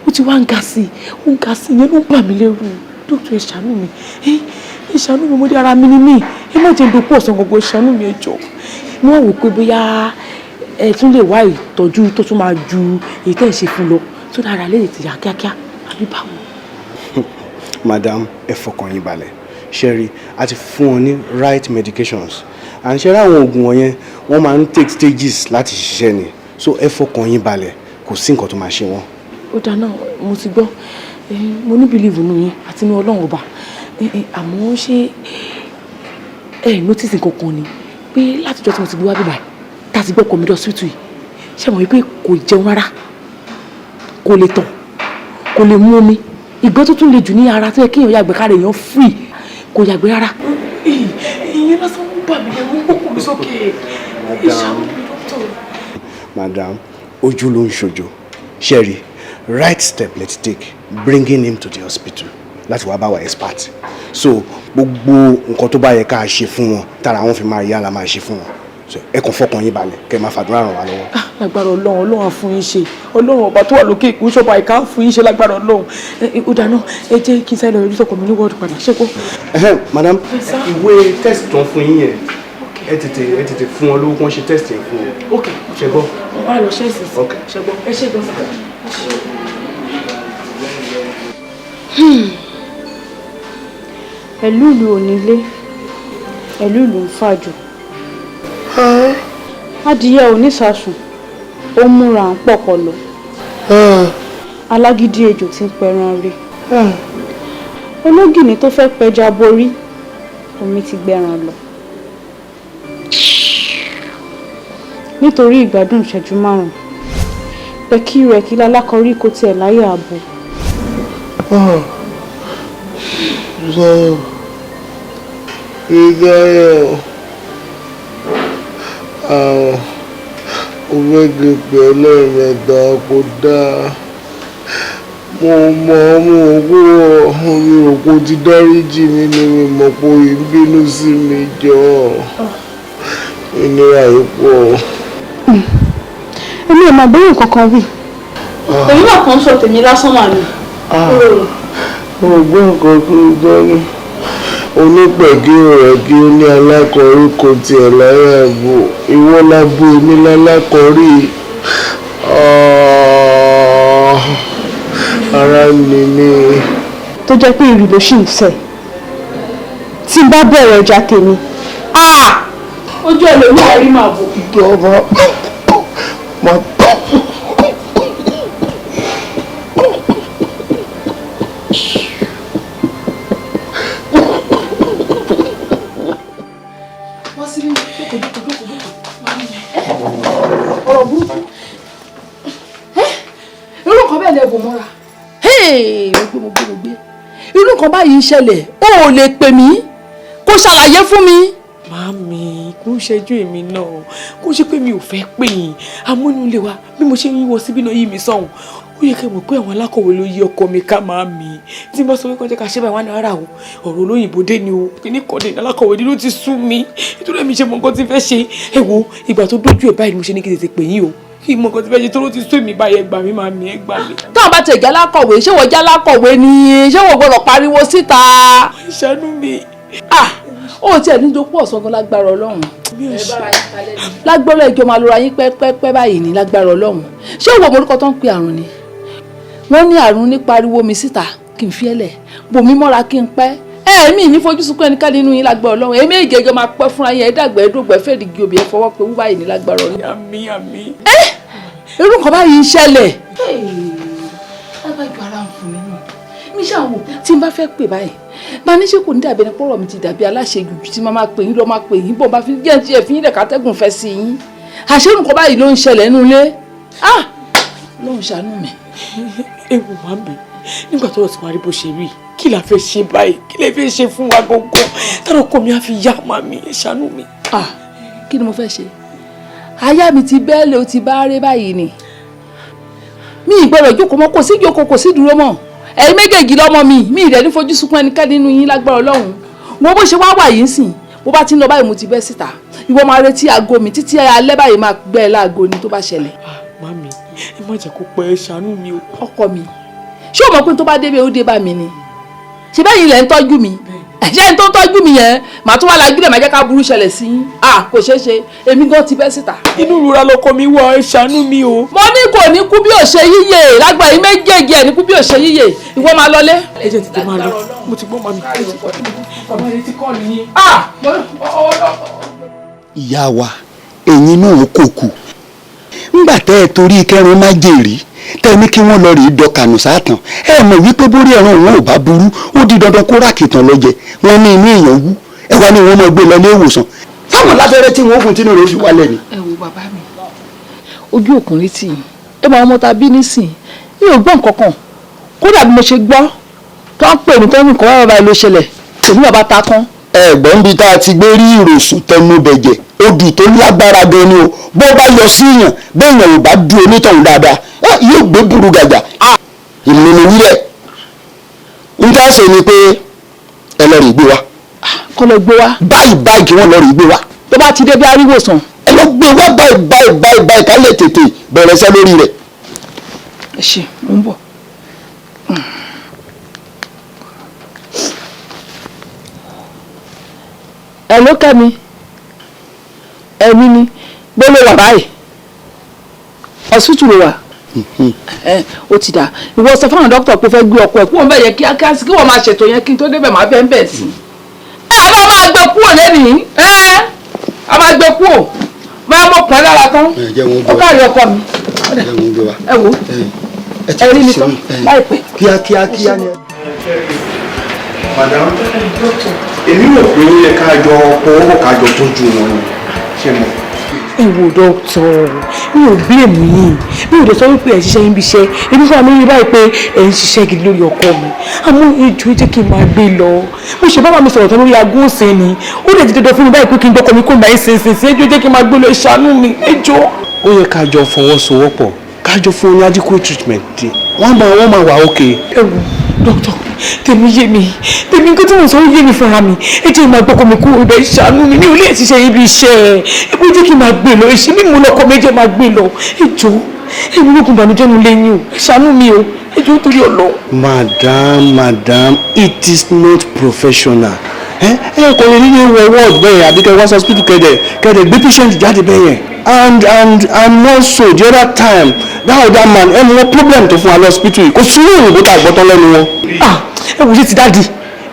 ó ti wá ń ga sí i ó ń ga sí i yẹn ló ń bà mí lẹ́rù dókítà ẹ ṣàánú mi ẹ ṣàánú mi mo dé ara mi ní mí ẹ má jẹ́ dopò ọ̀sán gbogbo ẹ ṣàánú mi ẹ jọ̀ọ́ mo wò pé bóyá ẹ tún lè wá ìtọ́jú tó tún máa ju èyí tẹ́ ẹ ṣe fún lọ tó dára lè ti yà kíákíá àbí báwo. Madam ẹ fọkàn yín balẹ̀ ṣẹ́rí a ti fún wọn ní right medications and ṣẹ́rí àwọn oògùn wọ̀nyẹn wọ́n máa ń take stages láti ṣiṣẹ́ ni so ẹ fọkàn yín balẹ̀ kò sí nǹkan tó máa ṣe wọ́n. ó dáná mo ti gbọ́ mo ní believe nínú yín àti ní Ọlọ́run ọba àmọ́ ṣé ẹ notice kankan ni pé látijọ́ tí mo ti gbé wá bíbá tá a ti gbọ́ kọ́mídọ́ hospital yìí ṣé mo rí pé kò jẹun rárá kò lè tọ̀ kò lè mú omi ìgbẹ́ tó tún le jù ní ara tó yẹ kéèyàn yàgbẹ́ kára èèyàn free kò yàgbẹ́ rárá. ìyẹn lásán ń bà mí lẹ́rù ń gbókùn mi sókè ìṣàmù mi dọ́tọ̀. Madam ojú ló ń ṣojo ṣẹ́rí right step let's take bringing him to the hospital láti wá bá wa expert so gbogbo nǹkan tó bá yẹ ká ṣe fún wọn tára wọn fi máa yá la máa ṣe fún wọn so ẹ kàn fọkàn yín balẹ̀ kẹ́ ẹ máa fàdúrà ràn wá lọ́wọ́. lágbára Ọlọ́run á fún yín ṣe Ọlọ́run ọba tó wà lókè ìkú ṣọba ìka fún yín ṣe lágbára Ọlọ́run ó dáná ẹ jẹ́ kí n sáré lọ rí sọkọ mi ní wọ́ọ̀dù padà ṣé kó. Madam ìwé test tó ń fún yín yẹn ẹ tètè fún wọn lówó kí wọ́n ṣe test yẹn fún wọn. ok ṣe gbọ́. mo bá lọ ṣe é sì ṣe gbọ́ ẹ ṣe gbọ́ sọ́kà. ẹ̀lúùlù onílé ẹ̀lúùlù ń fàjò adìyẹ onísàsùn ó múra ń pọ̀pọ̀lọ alágídí ejò tí ń pẹran rí ológìní tó fẹ́ pẹja borí omi ti gbẹran lọ nítorí ìgbádùn ìṣẹ́jú márùn-ún pẹ̀kí rẹ̀ kí lálákọ̀ọ́rí kò tiẹ̀ láyé ààbò. Ìdáyọ̀ àwọn òfegèpè lẹ́ẹ̀mẹ́ta kò dáa mo kúrò orí òkú ti dáríjì mi ni mi mọ̀ pé òye ń bínú sí mi jọ ìnira yìí pọ̀. èmi ò máa bẹ́rẹ̀ kankan rí èyí náà kàn ń sọ tèmi lásán wà ní. mo gbọ́ nǹkan tó dánú onípẹ̀kí rẹ̀ kí ó ní alákọ̀ọ́rí kò tiẹ̀ láyà bò ìwọ lábú èmi lálákọ̀ọ́rí ara mi ni. tó jẹ́ pé ìrì ló ṣì ń fẹ́ tí n bá bẹ̀rẹ̀ ọjà tèmi ojú ẹ̀ lórí ẹ̀rí máa bò. ìjọba máa tọ́. ọ̀rọ̀ burúkú irú nǹkan bẹ́ẹ̀ lè bò mọ́ra mo gbé irú nǹkan báyìí ń ṣẹlẹ̀ ó ò lè pè mí kó ṣàlàyé fún mi. Màámi kò ń ṣẹ́jú èmi náà kò ṣe pé mi ò fẹ́ pè yín amúnulé wa bí mo ṣe ń yíwọ síbí náà yí mi sọ̀hún ó yẹ kí n mọ̀ pé àwọn alákọ̀wé ló yí ọkọ mi ká Màámi tí n bá sọ pé kọjá ká ṣe báyìí wá ní ara o ọ̀rọ̀ olóyìnbó dé ni o kíní kan dé ní alákọ̀wé ni ló ti sú mi nítorí èmi ṣe mọ nǹkan tí fẹ́ ṣe ẹ wo ìgbà tó dójú ẹ̀ báyìí ni mo ṣe ní kí n tètè pè yín o kí n mọ nǹkan tí fẹ́ ṣe tó ló ti sú èmi báyìí ẹ gbà mí Màámi ẹ gbà mí. táwọn bá ti ẹ̀jẹ̀ alákọ̀wé ṣé wọ́n jẹ́ alákọ̀wé ni ṣé wọ́n gbọ́dọ̀ pariwo síta. ìṣàánú mi. ó tiẹ̀ ní dopò ọ̀sán gan lágbára Ọlọ́run lágbára ìjọ máa lora yín pẹ́pẹ́pẹ́ báyìí ní lágbára Ọlọ́run ṣé ìwọ morúkọ tó ń pe àrùn ni wọ́n ní àrùn ní pariwo mi síta kí n fi ẹ̀lẹ̀ bòmí mọ́ra kí n pẹ́ ẹ̀mí ní fojú sunkún ẹnikẹ́ni nínú yín lágbára Ọlọ́run èmi ìjẹjọ máa pẹ́ fúnra yín ẹ̀dàgbẹ́ ẹ̀dọ́gbẹ́ fẹ́ẹ̀dìgì òbí ẹ̀ fọwọ́ pé wúbá yìí ní lágbára Ọlọ́run. àmín àmín. irú nǹkan báyìí ń ṣẹlẹ̀. lágbàjọ ara ń fún mi nù mi ṣàwò tí n bá fẹ́ pè báyìí bá ní ṣe kò ní dàbí ẹni pọ́rọ̀ mi ti dàbí aláṣejù tí máa pè yín lọ́ máa pè yín bọ̀ bá fi jẹ́ ti ẹ̀fín ilẹ̀ kátẹ́gùn fẹ́ sí yín àṣé nǹkan báyìí ló ń ṣẹlẹ̀ nínú ilé lóun ṣàánú mi. ewu máa ń bẹ nígbà tó ti wá rí bó ṣe rí kí la fẹ́ ṣe báyìí kí lè fẹ́ ṣe fún wa gbọ̀ngàn táwọn ọkọ mi á fi yá màmí ẹ ṣàánú mi. kí ni mo fẹ́ ṣe aya mi ti bẹ́ẹ̀lẹ̀ o ti bá rẹ́ báyìí ni mi ìgbọ́dọ̀ jókòó mọ́ kò sí jókòó kò sí dúró mọ́ ẹ̀yin méjèèjì lọ́mọ mi ìrẹ́ ní fojú sunkún ẹnikẹ́ni nínú yín lágbára Ọlọ́run wọ́n bó ṣe wá wà yìí ń sìn bó bá ti ń lọ báyìí mo ti bẹ́ síta ìwọ máa retí aago mi títí alẹ́ báyìí máa gbẹ́ ẹ láago ni tó bá ṣẹlẹ̀. mami ẹ má jẹ́ kó pẹ́ ṣàánú mi o. ọkọ mi ṣé o mọ̀ pé tó bá débẹ̀ ó dé bá mi ni ṣe bẹ́ẹ̀ yìí lẹ̀ ń tọ́jú mi ṣé n tó tọ́jú mi yẹn màá tún wá lajú lẹ̀ máa jẹ́ ká burú ṣẹlẹ̀ sí i kò ṣeé ṣe èmi gan ti bẹ́ síta. inú ìrora lọkọ mi wà ẹ ṣàánú mi o. mo ní kò ní kú bí ò ṣe yíyè lágbà yìí méjèèjì ẹ̀ ní kú bí ò ṣe yíyè ìwọ máa lọlé. ẹ jẹ́ tètè máa lọ mo ti gbọ́ mami. ọmọ yẹn ti kọ́ nìyí. ìyá wa ẹ̀yin náà kò kù ńgbà tẹ́ ẹ torí kẹrin má jèrè tẹ́ ní kí wọ́n lọ rí dọkànù sátàn ẹ mọ̀ wípé bórí ẹran òun ò bá burú ó di dandan kó rákìtàn lọ́jẹ wọn ní inú èèyàn wú ẹ wá ní wọn máa gbé lọ ilé ìwòsàn fáwọn lábẹ́rẹ́ tí wọ́n fún tínú rẹ̀ fi wálẹ̀ ni. ẹ wo bàbá mi ojú òkùnrin tì í ẹ máa ọmọ ta bí nísìn mi ò gbọ́ nǹkan kan kódà bí mo ṣe gbọ́ tó ń pè mí tó ń nǹkan wá bàbá ló ṣẹlẹ̀ kò ní bàbá ta kán. ẹ̀gbọ́n bíi tá a ti gbé rí ìròsùn tẹnu bẹ̀jẹ̀ odù tó lágbára gan ni o bó bá yọ sí yàn bẹ́ẹ̀ ò bá du onítọ̀hún dáadáa yóò gbé burú gàjà ìmùnú nílẹ̀ ń tá a ṣe ni pé ẹ lọ rí gbé wa. kọ́ lọ gbé wa. báyìí kí wọ́n lọ rí gbé wa. tó bá ti dé bí aríwòsàn. ẹ lọ gbé wa báyìí ká lè tètè bẹ̀rẹ̀ iṣẹ́ lórí rẹ̀. ẹ ṣe mo ń bọ̀. ẹ ló kẹ́ mi ẹ̀mí ni gbọ́dọ̀ wà báyìí ọ̀sùtù ló wà ó ti dà ìwọ sọ fáwọn dókítà pé fẹ́ gbé ọkọ ẹ̀ kúrò bẹ́ẹ̀ yẹ kíákíá sí kí wọ́n máa ṣètò yẹn kí n tó débẹ̀ máa bẹ́ẹ̀ bẹ́ẹ̀ sí. ẹ bá máa gbé kúrò lẹ́nìí a máa gbé kúrò máa mọ̀ pọ́n lára tán ó káàrí ọkọ mi ẹ wò ẹ rí mi tán láìpẹ́. kíákíá ni. madam èmi rò pé ó yẹ ká jọ owó ká jọ tọ́jú wọn ṣe mọ. ẹ wo dókítà mi ò blame yín mi ò dé sọ wípé ẹ ń ṣiṣẹ́ yín bí iṣẹ́ èmi fún mi rí báyìí pé ẹ ń ṣiṣẹ́ gidi lórí ọkọ mi àmọ́ ìjọ jẹ́ kí n máa gbé lọ mo ṣe bábà mi sọ̀rọ̀ tán lórí aago ọ̀sẹ̀ ni ó lè ti dandan fún mi báyìí pé kí n gbọ́kọ̀ mi kó máa ṣe ẹjọ́ jẹ́ kí n máa gbé lọ ẹ ṣàánú mi ẹjọ́. ó yẹ ká jọ fọwọ́sowọ́pọ̀ ká jọ fún ní adequate treatment tí wọ́n máa wà ókè. ẹ wo dókítà tèmi yé mi tèmi nǹkan tí mo sọ yé mi fúnra mi ẹ jẹ́ máa gbọ́kọ̀ mi kúrò ibẹ̀ ṣàánú mi ní ilé ìṣiṣẹ́ yín bí iṣẹ́ ẹ bó jẹ́ kí n máa gbé lọ èsì mímú lọkọ méjì máa gbé lọ ẹjọ́ èmi lókun ìbànújẹ́ nu lẹ́yìn o ṣàánú mi o ẹjọ́ torí Ọlọ́run. madam it is not professional kò lè nílé wọ ward bẹ́ẹ̀ àbí kẹ́ wá sí hospital kẹ́dẹ̀ gbé patient jáde bẹ́ẹ̀ and also the other time that other man ẹ mọ problem tó fún wa lọ hospital yìí kò sí ní òyìnbó tá a gbọ́tán lẹ́nu wọn. ẹ wò ṣe ti dáàdi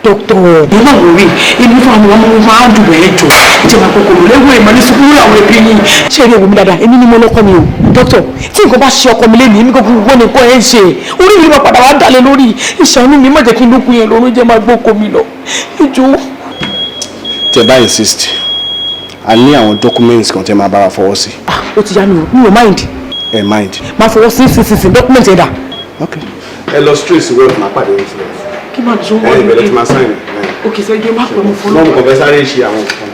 dókítà ẹ má wò rí èmi fún àwọn ọmọ wọn máa dùn ẹ jọ ìjọba kòkòrò lẹ́wọ̀ ìmọ̀ ní sukúrú àwọn ẹbí yín ṣé eré ìwòmí dáadáa èmi ni mo lọ́kọ́ mi o dókítà tí nǹkan bá ṣe ọkọ mi lẹ́nu èmi gbogbo wọn nìkan ẹ̀ ń ṣe orí mi máa padà wá dalẹ̀ lórí ìṣàánú mi má jẹ́ kí n lókun yẹn lọ́rùn jẹ́ máa gbóko mi lọ ìjọ. tẹ bá insist a ní àwọn documents kan tẹ máa bára fọwọ́ sí. ó ti yá mi ò mind. ẹ mind. máa fọwọ́ sí document ẹ̀dá. ok ẹ lọ straight sí wọ́ọ̀dù máa pàdé yín sílẹ̀. kí máa dùn wọ́ọ̀dù. ẹ ìbẹ̀rẹ̀ tí máa sáyìn. ok sọ ẹgbẹ́ má pẹ́ mo fọlọ́. mọ́mù kan fẹ́ sáré ṣe àwọn nǹkan.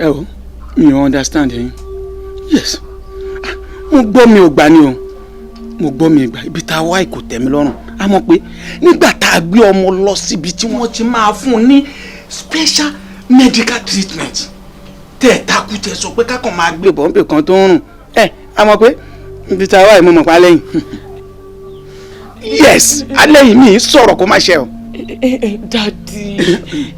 ẹ o mi ò understand yín yes mo gbọ́ mi ò gbà ni o mo gbọ́ mi ìgbà ibi tá a wá kò tẹ́ mi lọ́rùn a mọ̀ pé nígbà tá a gbé ọmọ lọ síbi tí wọ́n ti máa fún un ní special medical treatment tẹ̀ takú tẹ̀ sọ pé kákan máa gbé bọ́ǹbì kan tó ń rùn a mọ̀ pé ibi tá a wá ìmọ̀ pa lẹ́yìn yes alẹ́ yìí mi sọ̀rọ̀ kó má ṣe o.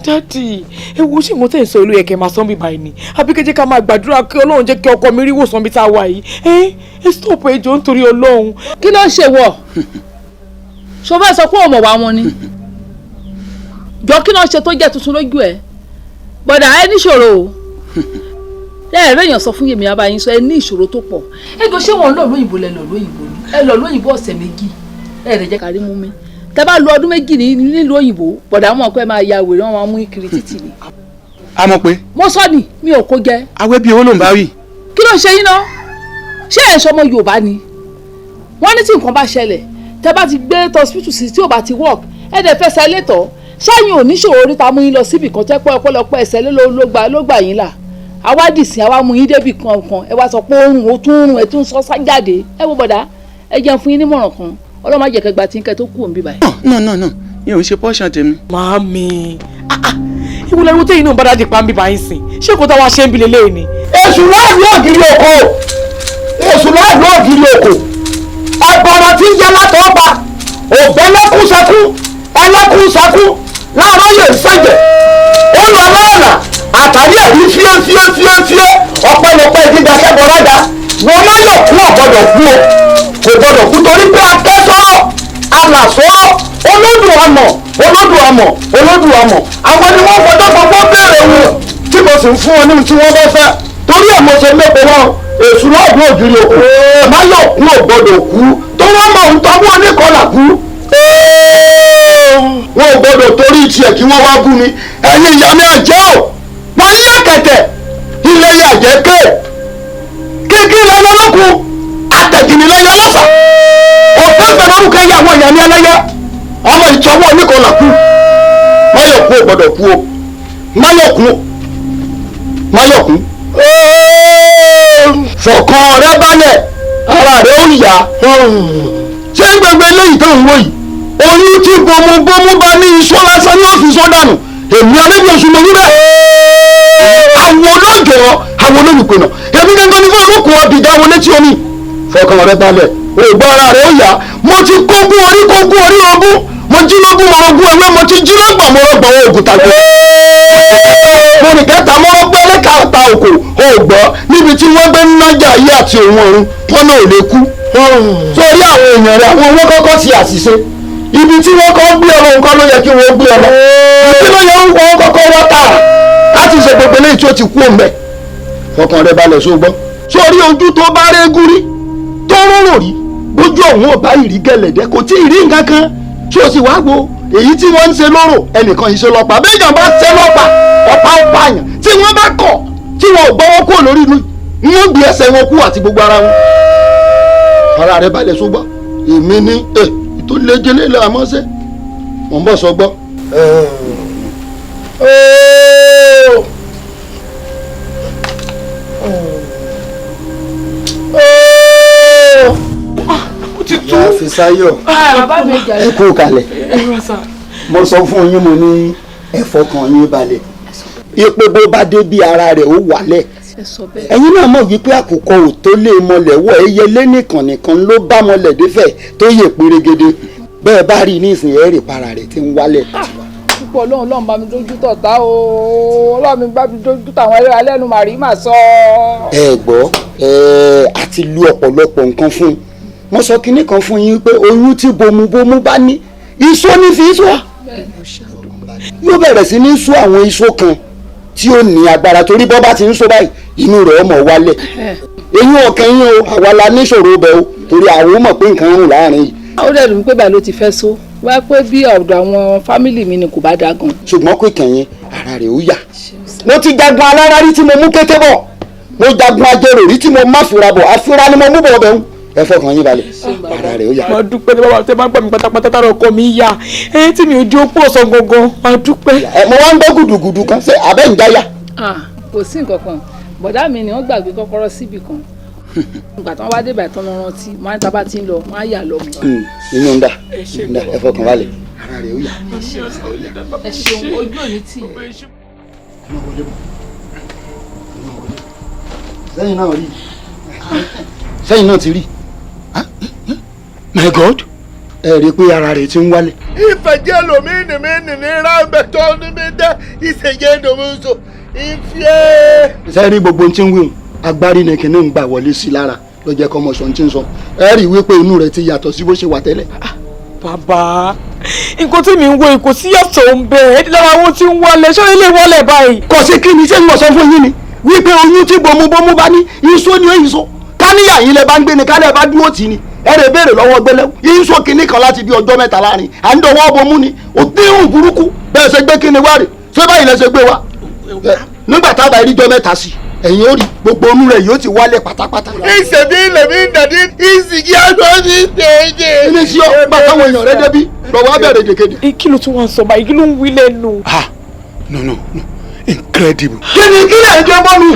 dadi ẹ wo ṣé mo tẹ̀ sọ olú yẹ kẹ́ máa sọ́n bí báyìí ni àbí kẹ́jẹ́ ká máa gbàdúrà kí ọlọ́run jẹ́ kí ọkọ mi rí wòsàn bí tá a wà yìí ẹ stop ẹjọ́ nítorí ọlọ́run. kí ló ń ṣe wọ ṣo fẹ́ sọ pé ọmọ wa wọn ni jọ kí ló ń ṣe tó jẹ́ tuntun lójú ẹ bọ̀dà ẹ níṣòro o lẹ́ẹ̀rẹ́ èèyàn sọ fún yèmí abayín sọ ẹ ní ìṣòro tó pọ̀ ẹ jọ ṣé wọn lọ lóyìnbó lẹ lọ lóyìnbó ni ẹ lọ lóyìnbó ọ̀sẹ̀ méjì ẹ rẹ̀ jẹ́ kárí mú mi tẹ bá lu ọdún méjì nílùú òyìnbó bọ̀dà mọ̀ pé máa ya wèrè wọn máa mú kiri títì ni. a mọ̀ pé. mo sọ ni mi ò kó jẹ. awẹ́ bíi owó ló ń bá wí. kí ló ń ṣe yín náà ṣé ẹ̀ ń sọmọ Yorùbá ni wọ́n ní tí nǹkan bá ṣẹlẹ̀ tẹ́ bá ti gbé hospital sí tí ò bá ti work ẹ̀ dẹ̀ fẹsẹ̀ létọ́ ṣáàyìn oníṣòro oríta mú yín lọ síbì kan tẹ́ pẹ́ ọ̀pọ̀lọpọ̀ ẹsẹ̀ ló gbà yín là àwádìí sí àwa mú yín débì kankan ẹ wá sọ pé oorun ó tún rùn ẹ tún sọ sájáde ẹ wo bọ̀dá ẹ jẹun fún yín nímọ̀ràn kan ọlọ́mọ àjẹkẹgbà tí ń kẹ tó kù òun bí báyìí. no mi ò ń ṣe pọ́ṣán tèmi. Màámi ìwúlẹ̀ ẹrú tẹ́yìn náà bá dájú pa ń bí báyìí sìn ṣé kò táwa ṣe ń bi lélẹ́yìn ni. èṣù láàbí ògiri òkò èṣù láàbí ògiri òkò ọ̀bọ̀rọ̀ tí ń jẹ́ látọ̀ọ́ba òbẹ́lẹ́kùnsẹ́kù ẹlẹ́kùnsẹ́kù láàárọ̀ yẹn sẹ́jẹ̀ ó lọ lọ́ọ̀nà àtàrí ẹ̀rí fíẹ́fíẹ́fíẹ́ ọ̀pẹ̀lọpẹ̀ gíga kẹ́bọ̀ rájà wọn má yọ̀ kú ọ̀gbọ́dọ̀ kú o kò gbọ́dọ̀ kú torí pé akẹ́sọ́ alàsọ́ olódùamọ̀ àwọn ni wọ́n fọjọ́ gbogbo bẹ̀rẹ̀ wọn tí mo sì ń fún wọn ní tí wọ́n bá fẹ́ torí ẹ̀ mo ṣe mẹ́pẹ́ wọn èṣù lọ́ọ̀dún ògiri òkú má yọ̀ kú ọ̀gbọ́dọ̀ kú tó wọ́n mọ̀ ń tọ́wọ́ oníkọlà kú wọn ò gbọ́dọ̀ torí tiẹ̀ kí wọ́n wá bú mi ẹ̀yin ìyá mi àjẹ́ ò wọ́n ní ẹ̀kẹ̀tẹ̀ ilé yàjẹ́ kéèké lẹ́yìn ọlọ́kùn àtẹ̀jìnì lẹ́yìn ọlọ́sà òfé fẹ̀rọ̀rùkọ yẹ àwọn ìyá mi ẹlẹ́yẹ ọmọ ìtọ́wọ́ oníkọlà kú máyọ̀kú ò gbọ́dọ̀ kú o máyọ̀kú fọ̀kàn rẹ balẹ̀ ara rẹ ó yá ṣé gbogbo eléyìí tó ń wò yìí oyún tí bomubomu bá ní iṣó lásán ní òfin sódànù èmi alẹ́bí oṣù mo wí bẹ́ẹ̀ àwọn olóòjọ́ àwọn olólùpẹ̀nà èmi gangan ní fún olókùn ọbì dáwọn létí omi fọkàn rẹ balẹ̀ òògbọ́ ara rẹ ó yá mo ti kógún orí ogún mo jí lógún mọ ogún ewé mo ti jí lọ́gbọ̀n mo rọgbọ̀n oògùn tàgbé mo rìn kẹta mo rọgbọ́n ẹlẹ́ka ta òkò òògbọ́ níbi tí wọ́n gbé nájà ayé àti òun ọ̀run wọn náà ò lè kú sórí àwọn èèyàn rẹ àwọn owó kọ́kọ́ ti àṣìṣe ibi tí wọ́n kọ́ gbé ọmọ nǹkan ló yẹ kí wọ́n gbé ọmọ ibi ló yẹ wọ́n kọ́kọ́ wọ́n tààrà láti ṣe gbogbo eléyìí tí ó ti kú òǹbẹ fọkàn rẹ balẹ̀ sógbọ́ sórí ojú tó bá régún rí tó rọrùn rí bójú ọ̀hún ò bá ìrí gẹ̀lẹ̀dẹ́ kò tí ì rí nǹkan kan tí ó sì wá gbo èyí tí wọ́n ń ṣe lóró ẹnìkan yìí ṣe lọ́pàá béèyàn bá ṣe lọ́pàá ọ̀pá ń pààyàn tí wọ́n bá kọ̀ tí wọn ò gbọ́wọ́ kúrò lórí inú ni wọ́n gbé ẹsẹ̀ wọn kú àti gbogbo ara wọn ara rẹ balẹ̀ sógbọ́ èmi ní tó léjele la mọ́ sẹ́ mọ̀ ń bọ̀ sọ gbọ́. ó ti tó. ìyá Fisáyọ̀ bàbá mi jà ẹ kú kalẹ̀ mo sọ fún yín mo ní ẹ fọkàn yín balẹ̀ ipò bó bá dé bí ara rẹ̀ ó wálẹ̀ ẹ̀yin náà mọ̀ wípé àkùkọ ò tó lè mọlẹ̀ wọ ẹyẹlé nìkan ló bá mọlẹ̀ défẹ̀ tó yẹ pérégede bẹ́ẹ̀ bá rí nísìnyí ẹ̀rì para rẹ̀ ti ń wálẹ̀. púpọ̀ ọlọ́run bá mi dójú tọ̀tá o ọlọ́run mi bá mi dójú tàwọn ẹlẹ́ra lẹ́nu màrí mà sọ. ẹ gbọ́ àti lu ọ̀pọ̀lọpọ̀ nǹkan fún un wọ́n sọ kinní kan fún yín pé oyún tí bomubomu bá ní iṣó ní fi iṣó yóò bẹ̀rẹ̀ sí ní sú àwọn iṣó kan tí ó ní agbára torí bọ́ bá ti ń sọ báyìí inú rẹ̀ ọmọ wálẹ̀ eyín ọkàn yín o àwa la níṣòro bẹ o torí àwọn mọ̀ pé nǹkan ń rùn láàrin yìí. ó dẹ̀ dùn pé báyìí ló ti fẹ́ so wá pé bí ọ̀dọ̀ àwọn fámìlì mi ni kò bá dáa gan. ṣùgbọ́n kò kẹ̀yìn ara rẹ̀ ó yà. mo ti jagun alára rí tí mo mú kété bọ̀ mo jagun ajẹ́rò rí tí mo má fura bọ̀ àfúrá ni mo mú bọ̀ bẹ̀ ń ẹ fọkàn yín balẹ̀ ara rẹ̀ ó yà. máa dúpẹ́ ní bàbá tẹ máa ń gbà mí pátápátá tára ọkọ mi yá ẹyìn tí mi ò di opó ọ̀sán gangan máa dúpẹ́. mo wá ń gbọ́ gùdùgùdù kan ṣe abẹ́ ń jáyà. kò sí nǹkan kan bọ̀dá mi ni wọ́n gbàgbé kọ́kọ́rọ́ síbì kan ìgbà tí wọ́n bá dé ìbàdàn tán lọ rántí máa ń tábà tí ń lọ wọ́n á yà lọ. inú ń dà ẹ fọkàn balẹ̀ ara rẹ̀ ó yà. ẹ ṣeun ojú òní tì í. sẹ́yìn náà rí sẹ́yìn náà ti rí. My God ẹ rí i pé ara rẹ̀ ti ń wálẹ̀. ìfẹ̀jẹ̀ lomi ní rábẹ̀tọ́ níbi dẹ́ ìṣèjẹ́ ìdòmíṣọ ìfẹ́. sẹ́yìn rí gbogbo ohun tí ń wí hùn agbárí ni kìnìún gbà wọlé sí lára ló jẹ́ kọ́mọ sọ tí ń sọ ẹ rí i wípé inú rẹ̀ ti yàtọ̀ sí bó ṣe wà tẹ́lẹ̀. bàbá nǹkan tí mi ń wo kò sí yàtọ̀ ń bẹ̀ ẹ́ lára wọn ti ń wọlé ṣé ilé wọlé báyìí. kò sí kí ni ṣé ń wọ̀ sọ fún yín ni wípé oyún tí bomubomu bá ní iṣó ni ó iṣó káníyà yín lẹ bá ń gbé ni kálẹ̀ bá dúró tì ní ẹ lè béèrè lọ́wọ́ gbẹlẹ́wò iṣó kìíní kan láti bí ọjọ́ mẹ́ta láàrin à ń dọwọ́ bomú ni ò dínrùn burúkú bẹ́ẹ̀ ṣe gbé kíni wá rè ṣé báyìí lẹ ṣe gbé wa. nígbà táwa rí jọ mẹ́ta sí ẹ̀yin ó rí gbogbo onú rẹ̀ yóò ti wálẹ̀ pátápátá. ìṣèbí lèmi ń dàdí ìsìnkí àgbọ̀ ní tèèjì. ilé sí ọ bá táwọn èèyàn rẹ débi lọ́wọ́ abẹ́rẹ́ dèkéde. kí ló tún wá sọ báyìí kí ló ń wí lẹ́nu. no incredible. kí ni ẹ̀ ń jẹ́ bọ́ọ̀lù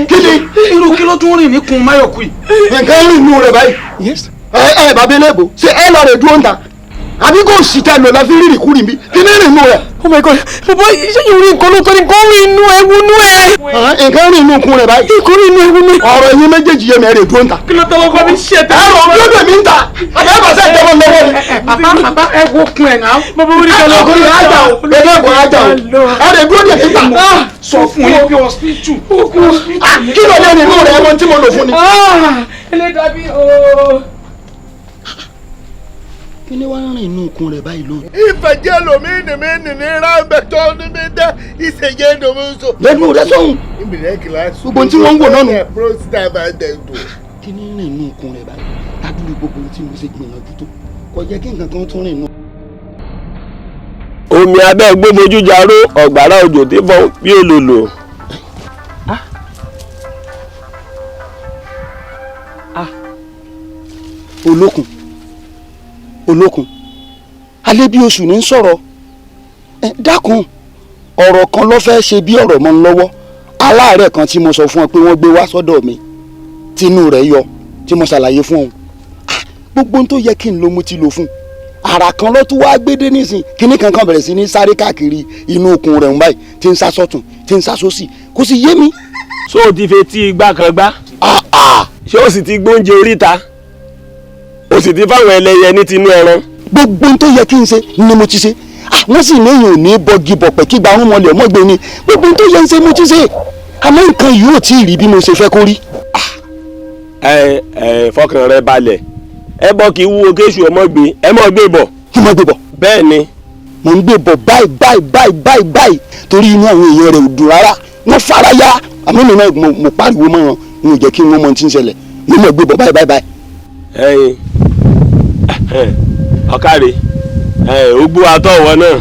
kí ni. irú kí ló tún rìn ní kun Máyọ̀kú yìí. nǹkan rìn inú rẹ̀ báyìí. yes. bàbá eléèbó ṣé ẹ lọ rẹ̀ dúró ń ta àbí kò sì tẹ lọ láfi rírì kúrì bí kí ni rìn inú rẹ̀. oh my god bàbá ṣé yóò rí nǹkan lóòótọ́ ni nǹkan rìn inú ẹ̀wù inú ẹ̀. nǹkan rìn inú kun rẹ̀ báyìí. nǹkan rìn inú ẹ̀wù inú. ọ̀rọ̀ ẹ̀yin méjèèjì yẹn mẹ́rin dúró ń ta. kí ló tọwọ́ kọ́ mi ṣe tẹ́. ẹ̀rọ bí ó tẹ̀mí ń ta àbẹ́bàṣẹ́ ìjọba lọ́wọ́ ni. bàbá ẹ wo kun ẹ̀ náà. bàbá orí kan lọ. ọkùnrin ajá o ẹgbẹ́ ẹ̀kọ́ ajá o ẹ̀rẹ̀ dúró dè kí ta. sọ fún yín bí hospital. kí ló dé nínú rẹ̀ ẹmọ tí mo lò fún ni. ẹlẹ́dàá bí ooo. kí ni wàá rìn inú kun rẹ̀ báyìí lónìí. ìfẹ̀jẹ̀ lomi nìmí ní rábẹ̀tọ́ níbi dẹ́ ìṣèjẹ́ ìdòwò sọ. lẹ́nu rẹ̀ sọ̀hún. ìbílẹ̀ kìláàsì. gbogbo tí wọ́n ń wò náà nù. kí ni rìn inú kun rẹ̀ báyìí ládùúgbò gbogbo tí mo ṣe gbìyànjú tó kò jẹ́ kí nǹkan kan tún rìn inú. omi abẹ́ gbómojú jaró ọ̀gbàrá òjò tí bọ́ bí olòlò. olókun alẹ́ bí oṣù ní sọ̀rọ̀ dákun ọ̀rọ̀ kan ló fẹ́ ṣe bí ọ̀rọ̀ mọ́ ń lọ́wọ́ aláàárẹ̀ kan tí mo sọ fún ọ pé wọ́n gbé wá sọ́dọ̀ mi tínú rẹ̀ yọ tí mo ṣàlàyé fún ọ gbogbo ohun tó yẹ kí n lo mo ti lò fún ara kan ló tún wá gbédé nísìn kíní kankan bẹ̀rẹ̀ sí ní sáré káàkiri inú okùn rẹ̀ ń báyìí tí ń sá sọ́tún tí ń sá sósì kò sì yé mi. so o ti fetí igbá kan gbá ṣé o sì ti gbóúnjẹ oríta o sì ti fáwọn ẹlẹ́yẹ ní tinú ẹran. gbogbo ohun tó yẹ kí n ṣe ni mo ti ṣe wọ́n sì ní èèyàn ò ní bọ́gi bọ̀pẹ̀ kí gba àwọn ọmọlẹ̀ mọ́gbẹ́ ni gbogbo ohun tó yẹ ń ṣe mo ti ṣe àmọ́ nǹkan yìí ò tí ì rí bí mo ṣe fẹ́ kó rí. fọkàn rẹ balẹ̀ ẹ bọ́ kí wúwo kéṣù ọmọ gbé ẹ mọ̀ gbé bọ̀. kí mo gbé bọ̀. bẹ́ẹ̀ ni. mo ń gbé bọ̀ báyìí torí inú àwọn èèyàn rẹ̀ ò dùn rárá wọ́n fara ya àmọ́ mi náà mo pariwo mọ́ wọn n ò jẹ́ kí wọ́n mọ ti ń ṣẹlẹ̀ mo mọ̀ gbé bọ̀ báyìí. ẹyin ọ̀kàrẹ̀ ogbó àtọ̀wọ̀ náà.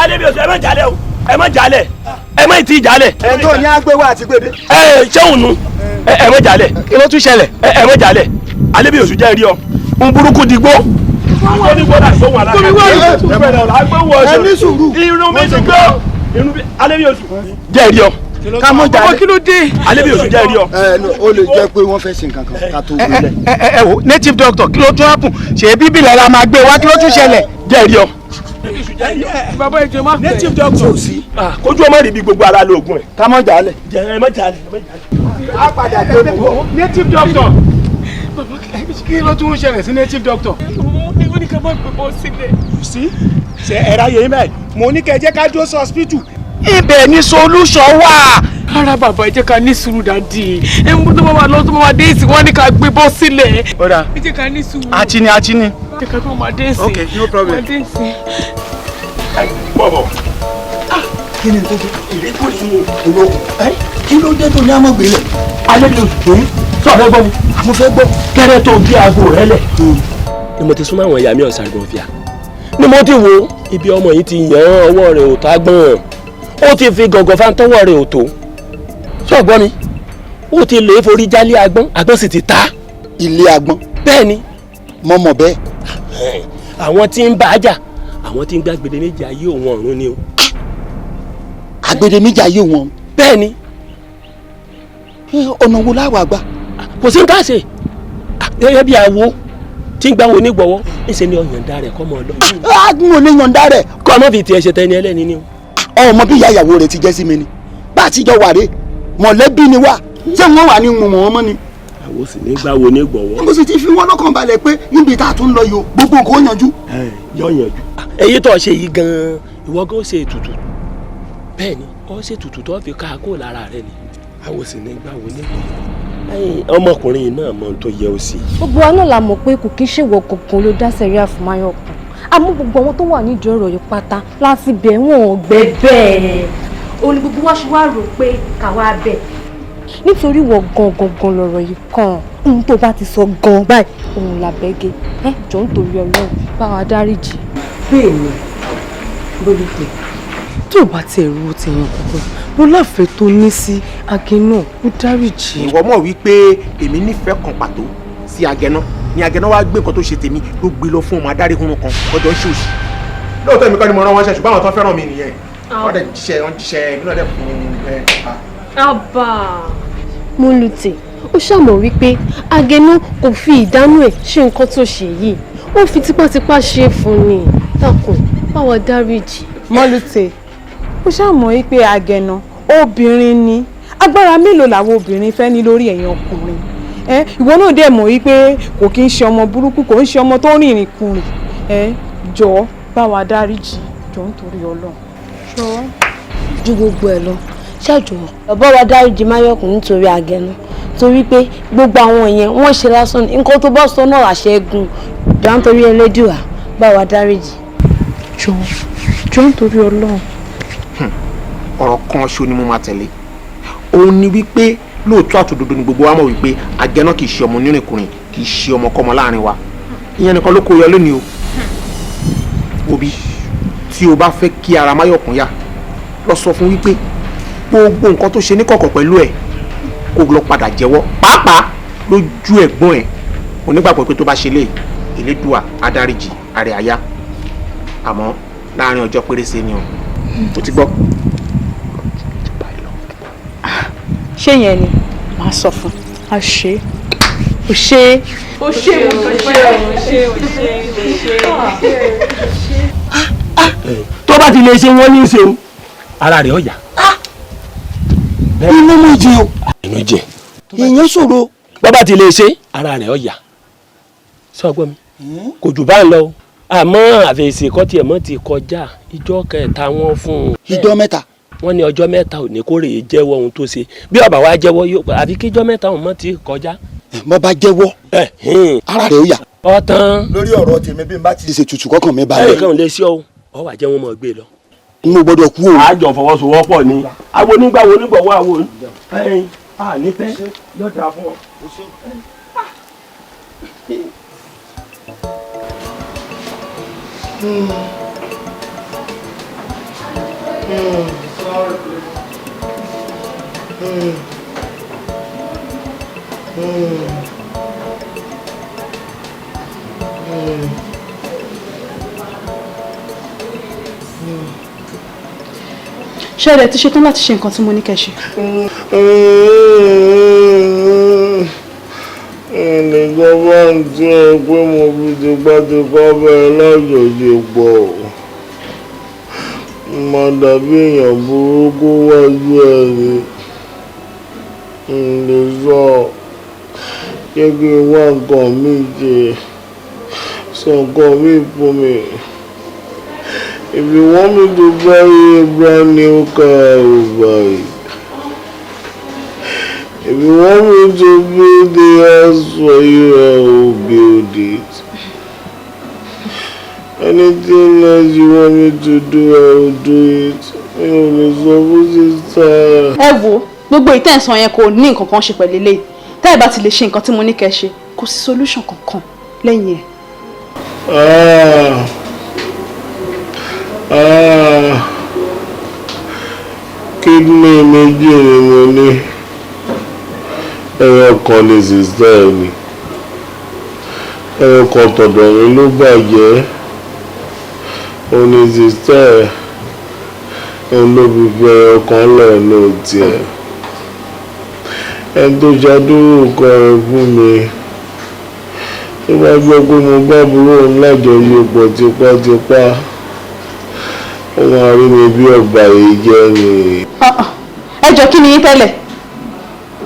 Adébíyọ̀sù ẹ má jalè o ẹ má jalè ẹ má ti jalè. ẹ tó ní agbéwá àti gbèdé. ṣé òun nu ẹ má jalè. kí ló tún ṣẹlẹ̀. ẹ má jalè Adébíyọ̀sù jẹ́ rí ọ ń burúkú digbó. wọ́n ní gbọ́dọ̀ àgbọ̀wọ̀ alága. ẹ ní sùúrù. irun mi digbó Adébíyọ̀sù jẹ́ rí ọ. ká mọ jalè. kí ló dé. Adébíyọ̀sù jẹ́ rí ọ. ó lè jẹ́ pé wọ́n fẹ́ sin kankan ká tó wọlé. ẹ wo native doctor kí ló tún happen ṣe bíbí lọ́la máa gbé wá kí ló tún ṣẹlẹ̀. jẹ́ rí ọ. bàbá ìjọ má pẹ́. native doctor sí. kójú ọmọ rí bí gbogbo ara lóògùn ẹ. ká mọ jalè. ẹ má jalè. a padà dé bò. native doctor kí ló tún ṣẹlẹ̀ sí native doctor. mo ní ká má gbé bọ́ sílẹ̀. sí ṣe ẹ̀rọ ayé mẹ́ẹ̀ mo ní kẹ́ jẹ́ ká dúró sí hospital. ibẹ̀ ni solution wà. ara bàbá ẹ jẹ́ ká ní sùúrù dàdí ẹ ń bú tó bá wà lọ tó bá wà dé ìsìn wọn ní ká gbé bọ́ sílẹ̀. ọ̀dà ẹ jẹ́ ká ní sùúrù. àtìní. ẹ jẹ́ ká tó máa dé ìsìn. okay no problem. máa dé ìsìn. bọ̀bọ̀. kí ni tó fi ìrẹ́pọ̀ nínú olókùn kí ló dé tó ní amọ̀gbélé. Adébíyọ̀sù sọ̀rọ̀ gbọ́ mi. mo fẹ́ gbọ́. kẹ́rẹ́ tó gbé aago rẹ lẹ̀. ni mo ti súnmọ́ àwọn ìyá mi ọ̀sán àgbọ̀n fìyà ni mo ti wo ibi ọmọ yìí ti yàn ọwọ́ rẹ̀ ò tó agbọ̀n ó ti fi gọ̀gọ̀ fáńtọ́wọ́ rẹ̀ ò tó sọ̀gbọ́n mi ó ti lè forí jálé agbọ́n sì ti ta. ilé agbọ́n. bẹ́ẹ̀ ni. mo mọ̀ bẹ́ẹ̀. àwọn tí ń bá a jà àwọn tí ń gbá gbèdé méjì ayé òun ọ̀run ni o. agbèdè méjì ayé wọn. bẹ́ẹ̀ ni. ọ̀nà wo láwà gbà. kò sí ń tà ṣe gẹ́gẹ́ bí àwo tí ń gbá wọn onígbọ̀wọ́ níṣẹ́ ni ọ̀yàndá rẹ̀ kọ́ mọ́ ọ lọ. agun ò ní yànda rẹ̀ kọ́ kọ́ ọmọ fi tiẹ̀ ṣe tẹni ẹlẹ́ni ni o. ọmọ bí ìyá ìyàwó rẹ̀ ti jẹ́ sí mi ni bá a ti jọ wà rè mọ̀lẹ́bí ni wá ṣé wọ́n wà ní mọ̀mọ́ wọn mọ́ ni. àwọn sì ní gbàwo ní gbọ̀wọ́. mo sì ti fi wọn lọ́kàn balẹ̀ pé níbi tá a tún lọ yìí o gbogbo nǹkan ó yanjú. yọ yanjú. èyí tó ṣe yìí gan-an ìwọ gan ṣe ètùtù bẹ́ẹ̀ ni ó ṣe ètùtù tó fi ká kó lára rẹ ni àwọn sì ní gbàwo ní gbọ̀wọ́. ọmọkùnrin náà mọ ohun tó yẹ ó sí. gbogbo wa náà la mọ̀ pé kò kí ń ṣèwọ kankan ló dá sẹ́ríà fún Máyọ̀kún àmọ́ gbogbo àwọn tó wà nídìí ọ̀rọ̀ yìí pátá láti bẹ̀ wọ́n ọ̀gbẹ́ bẹ́ẹ̀ òun ni gbogbo wa ṣe wá rò pé káwa bẹ̀ nítorí wọ gangan lọ̀rọ̀ yìí kàn ohun tó bá ti sọ gan báyìí òun là bẹ́gẹ́ jọ ń torí Ọlọ́run bá wa dáríjì. bẹ́ẹ̀ ni Bólúpé tó o bá tiẹ̀ ru ti yan kankan mo láfẹ̀ẹ́ tó ní sí Agẹnà ó dáríjì. ìwọ mọ̀ wípé èmi nífẹ̀ẹ́ kan pàtó sí Agẹnà ni Agẹnà wá gbé nǹkan tó ṣe tèmi ló gbé lọ fún ọmọ adarí hun kan ọjọ́ ń ṣòṣì. lóòótọ́ èmi kọ́ ni mo rán wọn ṣe ṣùgbọ́n àwọn tó fẹ́ràn mi nìyẹn wọ́n dẹ̀ jíṣẹ́ èmi náà dẹ̀ fún ẹ. àbá Mólútè ó ṣàmọ̀ wípé Agẹnà kò fi ìdánú ẹ̀ ṣe nǹkan tó ṣe yìí ó fi tipátipá ṣe fún ni dákun báwa dáríjì. Mólútè ó ṣàmọ̀ wípé Agẹnà obìnrin ni agbára mélòó làwọn obìnrin fẹ́ ní lórí ẹ̀yin ọkùnrin ìwọ náà dẹ̀ mọ̀ wípé kò kí ń ṣe ọmọ burúkú kò ń ṣe ọmọ tó rìnrìn kùnrin jọ̀ọ́ bá wa dáríjì jọ̀ọ́ nítorí Ọlọ́run jọ̀ọ́. ju gbogbo ẹ̀ lọ ṣáàjọ bàbá wa dáríjì Máyọ̀kún nítorí Agẹnà torí pé gbogbo àwọn yẹn wọ́n ṣe lásán nǹkan tó bá sọ náà àṣẹgun jọ̀ọ́ nítorí Ẹlẹ́dùà bá wa dáríjì. jọ̀ọ́ nítorí Ọlọ́run. ọ̀rọ̀ kan ṣo ni mo máa tẹ̀lé òun ni wípé lóòótọ́ àtòdodo ni gbogbo wa mọ̀ wípé Agẹnà kì í ṣe ọmọ onírìnkùnrin kì í ṣe ọmọkọ́mọ láàrin wa ìyẹn nìkan ló kó yọ lónìí o. òbí tí o bá fẹ́ kí ara Máyọ̀kún yá lọ sọ fún wípé gbogbo nǹkan tó ṣe ní kọ̀kọ̀ pẹ̀lú ẹ̀ kó lọ padà jẹ́wọ́ pàápàá lójú ẹ̀gbọ́n ẹ̀ onígbàgbọ́ pé tó bá ṣe lè Elédùà adáríjì àrẹ àyá àmọ́ láàrin ọjọ́ pérése ni o ti gbọ́. ṣé yẹn ni màá sọ fún a ṣe ó ṣe ó ṣe tó bá ti lè ṣe wọ́n ní í ṣe o ara rẹ̀ ọ̀yà. inú mi jẹ o. inú jẹ. ìyẹn ṣòro. bàbá ti lè ṣe ara rẹ̀ ọ̀yà. sọ gbọ́ mi kò jù bá ń lọ àmọ́ àfẹ̀sẹ̀ kọ́ tiẹ̀ mọ́ ti kọjá ìjọ kẹta wọn fún un. ìjọ mẹ́ta. wọ́n ní ọjọ́ mẹ́ta ò ní kórè jẹ́wọ́ ohun tó ṣe bí ọba wa jẹ́wọ́ yóò àfi kíjọ́ mẹ́ta òun mọ́ ti kọjá. mo bá jẹ́wọ́ ara rẹ̀ ó yà. ọ̀tán. lórí ọ̀rọ̀ tèmi bí n bá ti ṣe tutù kọ́kàn mi balẹ̀. ẹnìkan ò lè ṣe ọ wà jẹ́ wọn mọ̀ gbé lọ. n ò gbọ́dọ̀ kú o. àjọ fọwọ́sowọ́pọ̀ ni àwọn onígbàwọ̀ onígbọ̀wọ́ àwọn ẹ̀yìn nífẹ̀ẹ́ yọ̀dà fún ọ. ṣé ẹ ti ṣetán láti ṣe nǹkan tí mo ní kẹ́ ṣe. ẹnìkan bá ń tí ẹ pé mo fi tipátipá bẹ́ẹ̀ lájọṣepọ̀ máa dàbí èèyàn burúkú wájú ẹ̀ ni lè sọ jẹ́ kí n wá nǹkan mi jẹ sọ nǹkan mi fún mi. If you want me to buy a brand new car, I will buy it. If you want me to build the house for you, I will build it. Anything else you want me to do, I will do it. You're supposed to start. Ẹ wo gbogbo ìtẹ̀sán yẹn kò ní nǹkan kan ṣe pẹ̀lú eléyìí tẹ́ ẹ bá ti lè ṣe nǹkan tí mo ní kẹ́ ṣe kò sí solution kankan lẹ́yìn ẹ̀. Kidney méjì ni mo ní ẹyọ kan ní sísítẹ́ mi ẹyọ kan tọ̀dọ̀ mi ló bàjẹ́ òun ní sísítẹ́ òun ló fi fi ẹyọ kan lẹ́ẹ̀nù tiẹ̀ ẹni tó ṣàdúró kan ẹ fún mi tó bá gbọ́ pé mo bá burú òun lájọṣepọ̀ tipátipá máa rí mi bí ọba yìí jẹ́ ni. Ẹ jọ kí ni yín tẹ́lẹ̀?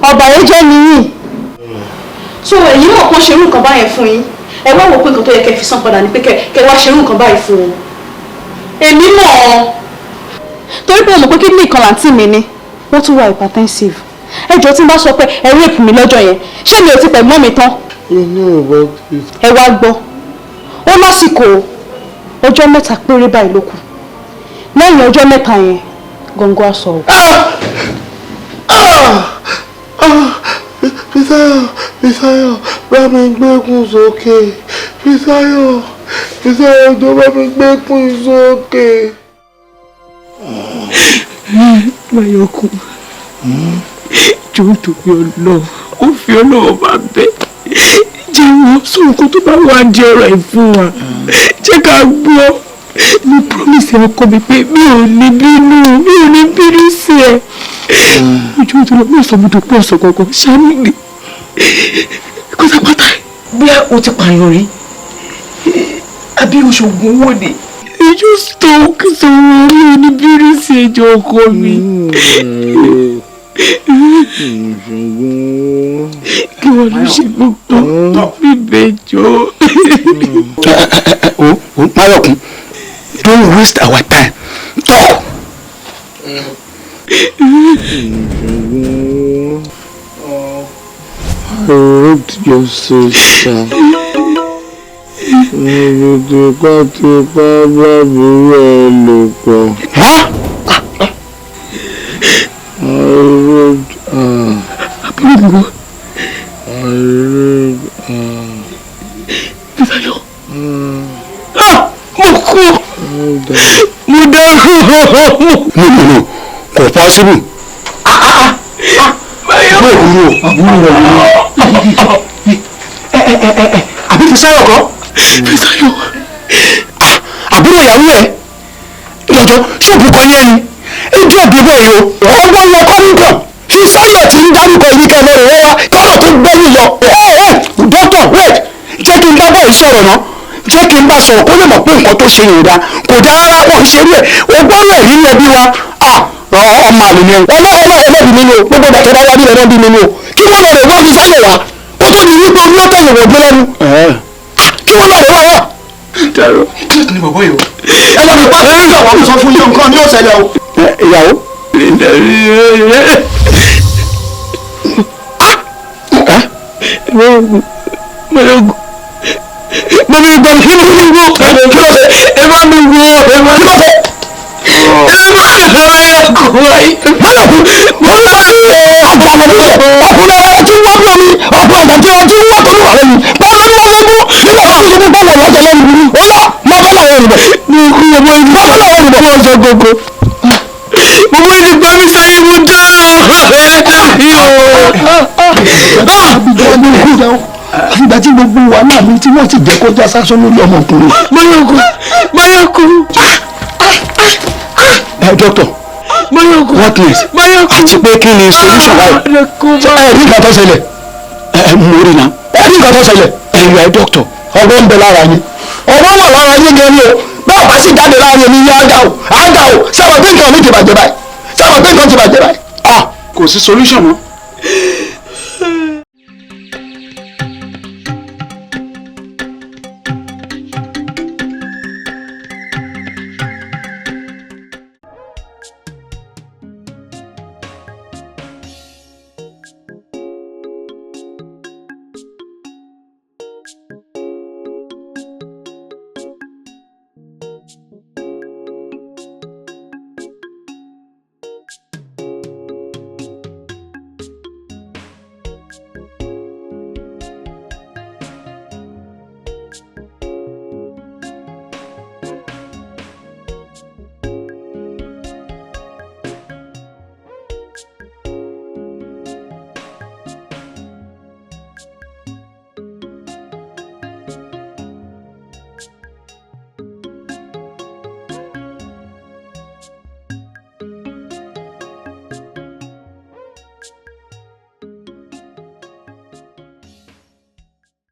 Ọba yẹn jẹ́ nìyí. So èyí náà kàn ṣerú nǹkan báyẹn fún yín. Ẹ wá wò pé nǹkan tó yẹ kẹ́ fi san padà ni pé kẹ́ wá ṣerú nǹkan báyìí fún un. Èmi mọ̀ ọ́. Torí pé mo mọ̀ pé kí ní ìkan làǹtí mi ni. Wọ́n tún wà hypertensive. Ẹ jọ tí n bá sọ pé ẹ rape mi lọ́jọ́ yẹn, ṣé mi ò ti pẹ̀gbọ́n mi tán? Ẹ wá gbọ́. Ó lásìkò ọjọ́ 3 péré báyìí ló kù. Lẹ́yìn ọjọ́ 3 yẹn, gọ̀ǹgọ̀ aṣọ ò. Fisáyọ̀ bá mi gbẹ́kùn sókè. Fisáyọ̀ jọ bá mi gbẹ́kùn sókè. Máyọ̀kún jọ̀ọ́ torí Ọlọ́run ó fi Ọlọ́run bá bẹ̀ jẹ́ wọ́n sọ nǹkan tó bá wà di ọ̀rọ̀ ẹ̀ fún wa jẹ́ ká gbọ́ ní promise ọkọ mi pé mi ò ní bínú sí ẹ ojú tó lọ bí ọ̀sán mi tó pọ̀ ọ̀sán kankan ṣáà mi kọ́sà pátá bí o ti pààyàn rí àbí oṣoògùn owó ni ìjọ stoke sọ̀rọ̀ mi ò ní bínú sí ẹjọ́ ọkọ mi. Kí wọ́n lọ ṣe gbogbo bíbẹ̀jọ́. Máyọ̀kún, don't waste our time. Talk. I wrote your sister. Tipátipá bá burú ẹ lò pọ̀. Fisáyọ̀. Mo kú. Mo dárò. No, kò possible. Báyọ̀. Àbí Fisáyọ̀ kọ́? Fisáyọ̀. Àbúrò ìyàwó ẹ̀. Ìjọjọ́ ṣọ́ọ̀bù kan yẹn ni. Ẹjọ́ ìbílẹ̀ yìí o. Ọgbọ́n lọ kọ́ nígbà. Fisáyọ̀ ti ń dárúkọ yìí kẹ́ lọ́rọ̀ wọ́n wá kọ́nà tó gbẹ́yìn lọ. Dọ́tọ̀ wait jẹ́ kí n bá bọ́ọ̀ sọ̀rọ̀ náà jẹ́ kí n bá sọ̀rọ̀ kó lè mọ̀ pé nǹkan tó ṣe yìí dá kò dá rárá wọn ṣe rí ẹ̀ o gbọ́dọ̀ ẹ̀rí ní ẹbí wa ọmọ àlè ni ọlọ́bì mi ni o gbogbo ìgbà tó bá wá bí ẹ̀rọ bí mi ni o kí wọ́n lọ rẹ̀ wọ́n fi sáyẹ̀ wá kó tó di wípé omi ọ̀tọ̀ ìwọ̀n gbé lẹ́nu kí wọ́n lọ rẹ̀ wá wá. dàrú ìtútù ni bàbá yìí o. ẹ lọ rí pápá ìjọba sọ fún yín nǹkan ní ọ̀sẹ̀ lẹ o. ìyàwó. Máyọ̀kún mo ní ìgbà kí ló ń gbó ẹ bá mi gbó ẹ bá mi gbó Máyọ̀kún wáyé Máyọ̀kún mo lọ sí àjàmọ̀lẹ́ ọkùnrin ọ̀rọ̀ tí wọ́n bí omi ọ̀pọ̀ ìdájọ́ tí wọ́n tó wà lẹ́nu báwo ni wọ́n mú nígbà tí wọ́n ti bọ́wọ̀ lọ́jọ́ lẹ́nu ó lọ mọ́tò làwọn òyìnbó ní ikú ọmọ ìgbà mọ́tò làwọn òyìnbó wọ́n sọ gbogbo mo mú ìdí gbọ́ mi sáyé mo dá àfìgbà tí gbogbo wa náà mi tí wọ́n ti jẹ́ kọjá sásán lórí ọmọkùnrin. Máyọ̀kún dókítà what next àti pé kí ni solution wáyé ẹ rí nǹkan tó ṣẹlẹ̀ ẹ mú orí náà ẹ rí nǹkan tó ṣẹlẹ̀ ẹ rí ẹ dókítà ọgbọ́n ń bẹ lára yín ọgbọ́n wà lára yín gan ni o bẹ́ẹ̀ bá sì jáde lára yín ní ága o sábà pé nǹkan mi ti bàjẹ́ báyìí sábà pé nǹkan ti bàjẹ́ báyìí kò sí solution mọ́.